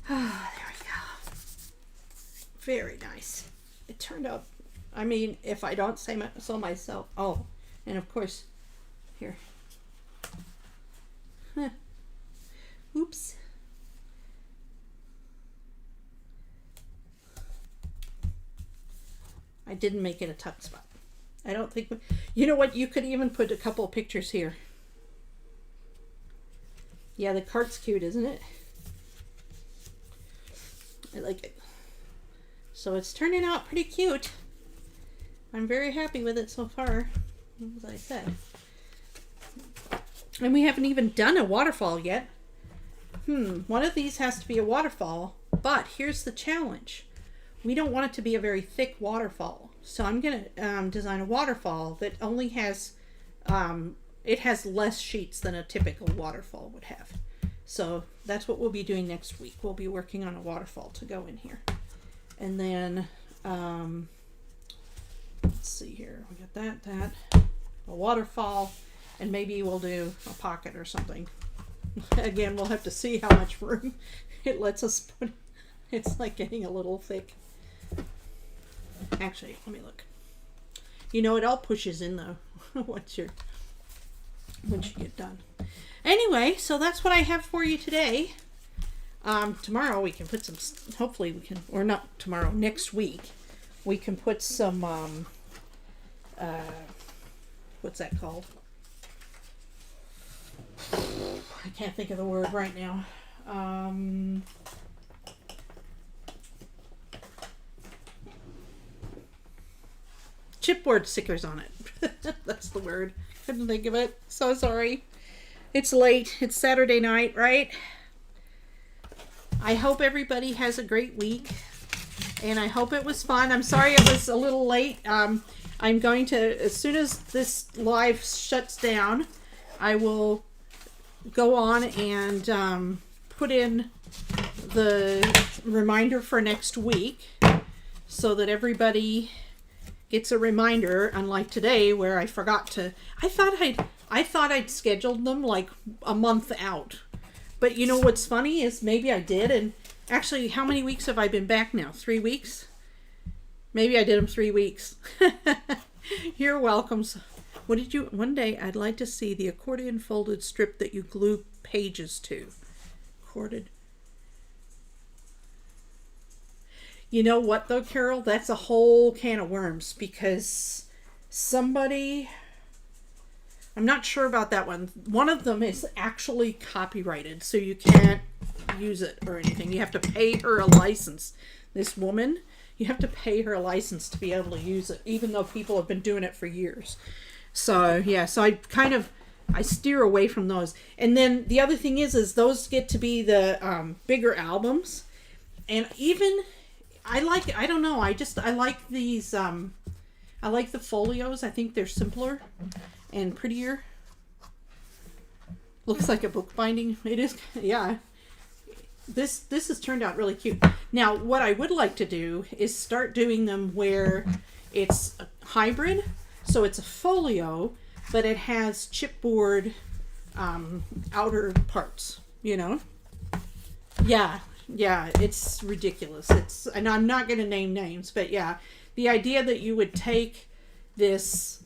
Ah, there we go. Very nice. It turned out, I mean, if I don't say so myself. Oh, and of course, here. Huh. Oops. I didn't make it a tuck spot. I don't think, you know what, you could even put a couple of pictures here. Yeah, the cart's cute, isn't it? I like it. So it's turning out pretty cute. I'm very happy with it so far, as I said. And we haven't even done a waterfall yet. One of these has to be a waterfall, but here's the challenge. We don't want it to be a very thick waterfall. So I'm going to design a waterfall that only has, it has less sheets than a typical waterfall would have. So that's what we'll be doing next week. We'll be working on a waterfall to go in here. And then, let's see here. We got that, a waterfall, and maybe we'll do a pocket or something. Again, we'll have to see how much room it lets us put. It's like getting a little thick. Actually, let me look. You know, it all pushes in though. once you get done. Anyway, so that's what I have for you today. Tomorrow we can put some, hopefully we can, or not tomorrow, next week, we can put some, what's that called? I can't think of the word right now. Chipboard stickers on it. That's the word. Couldn't think of it. So sorry. It's late. It's Saturday night, right? I hope everybody has a great week. And I hope it was fun. I'm sorry it was a little late. I'm going to, as soon as this live shuts down, I will go on and put in the reminder for next week so that everybody gets a reminder, unlike today where I forgot to. I thought I'd scheduled them like a month out. But you know what's funny is maybe I did, and actually how many weeks have I been back now? 3 weeks? Maybe I did them 3 weeks. You're welcome. What did you, one day I'd like to see the accordion folded strip that you glue pages to. Corded. You know what though, Carol? That's a whole can of worms because somebody, I'm not sure about that one. One of them is actually copyrighted, so you can't use it or anything. You have to pay her a license. This woman, you have to pay her a license to be able to use it, even though people have been doing it for years. So yeah, so I steer away from those. And then the other thing is those get to be the bigger albums, and even I don't know, I like these, I like the folios. I think they're simpler and prettier. Looks like a book binding. It is, yeah. This has turned out really cute. Now, what I would like to do is start doing them where it's a hybrid. So it's a folio, but it has chipboard outer parts, you know? Yeah, it's ridiculous. And I'm not going to name names, but yeah, the idea that you would take this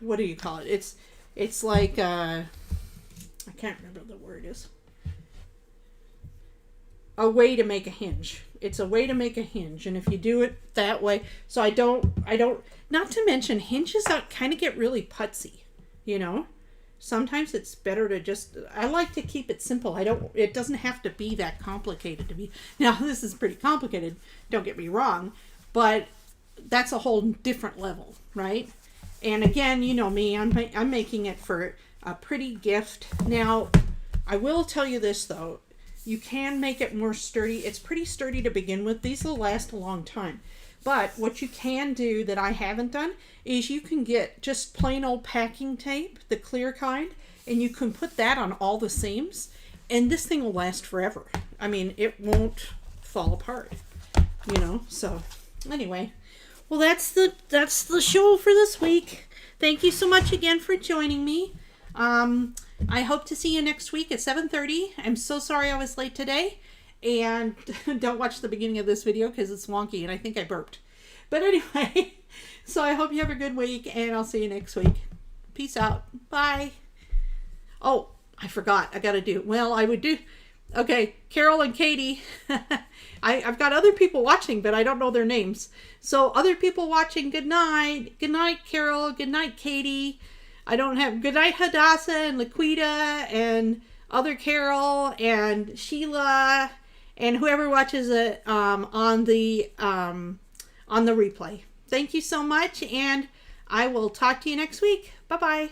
what do you call it? It's like I can't remember the word is. A way to make a hinge. It's a way to make a hinge, and if you do it that way, so I don't. Not to mention hinges that kind of get really putsy, you know. Sometimes it's better to just. I like to keep it simple. It doesn't have to be that complicated to be. Now this is pretty complicated. Don't get me wrong, but that's a whole different level, right? And again, you know me. I'm making it for a pretty gift. Now, I will tell you this though. You can make it more sturdy. It's pretty sturdy to begin with. These will last a long time. But what you can do that I haven't done is you can get just plain old packing tape, the clear kind, and you can put that on all the seams, and this thing will last forever. I mean, it won't fall apart, you know. So anyway, well, that's the show for this week. Thank you so much again for joining me. I hope to see you next week at 7:30. I'm so sorry I was late today. And don't watch the beginning of this video because it's wonky and I think I burped. But anyway, so I hope you have a good week and I'll see you next week. Peace out. Bye. Oh, I forgot. I got to do. Well, I would do. Okay, Carol and Katie. I've got other people watching, but I don't know their names. So other people watching, good night. Good night, Carol. Good night, Katie. I don't have good night, Hadassah and Laquita and other Carol and Sheila and whoever watches it on the replay. Thank you so much, and I will talk to you next week. Bye-bye.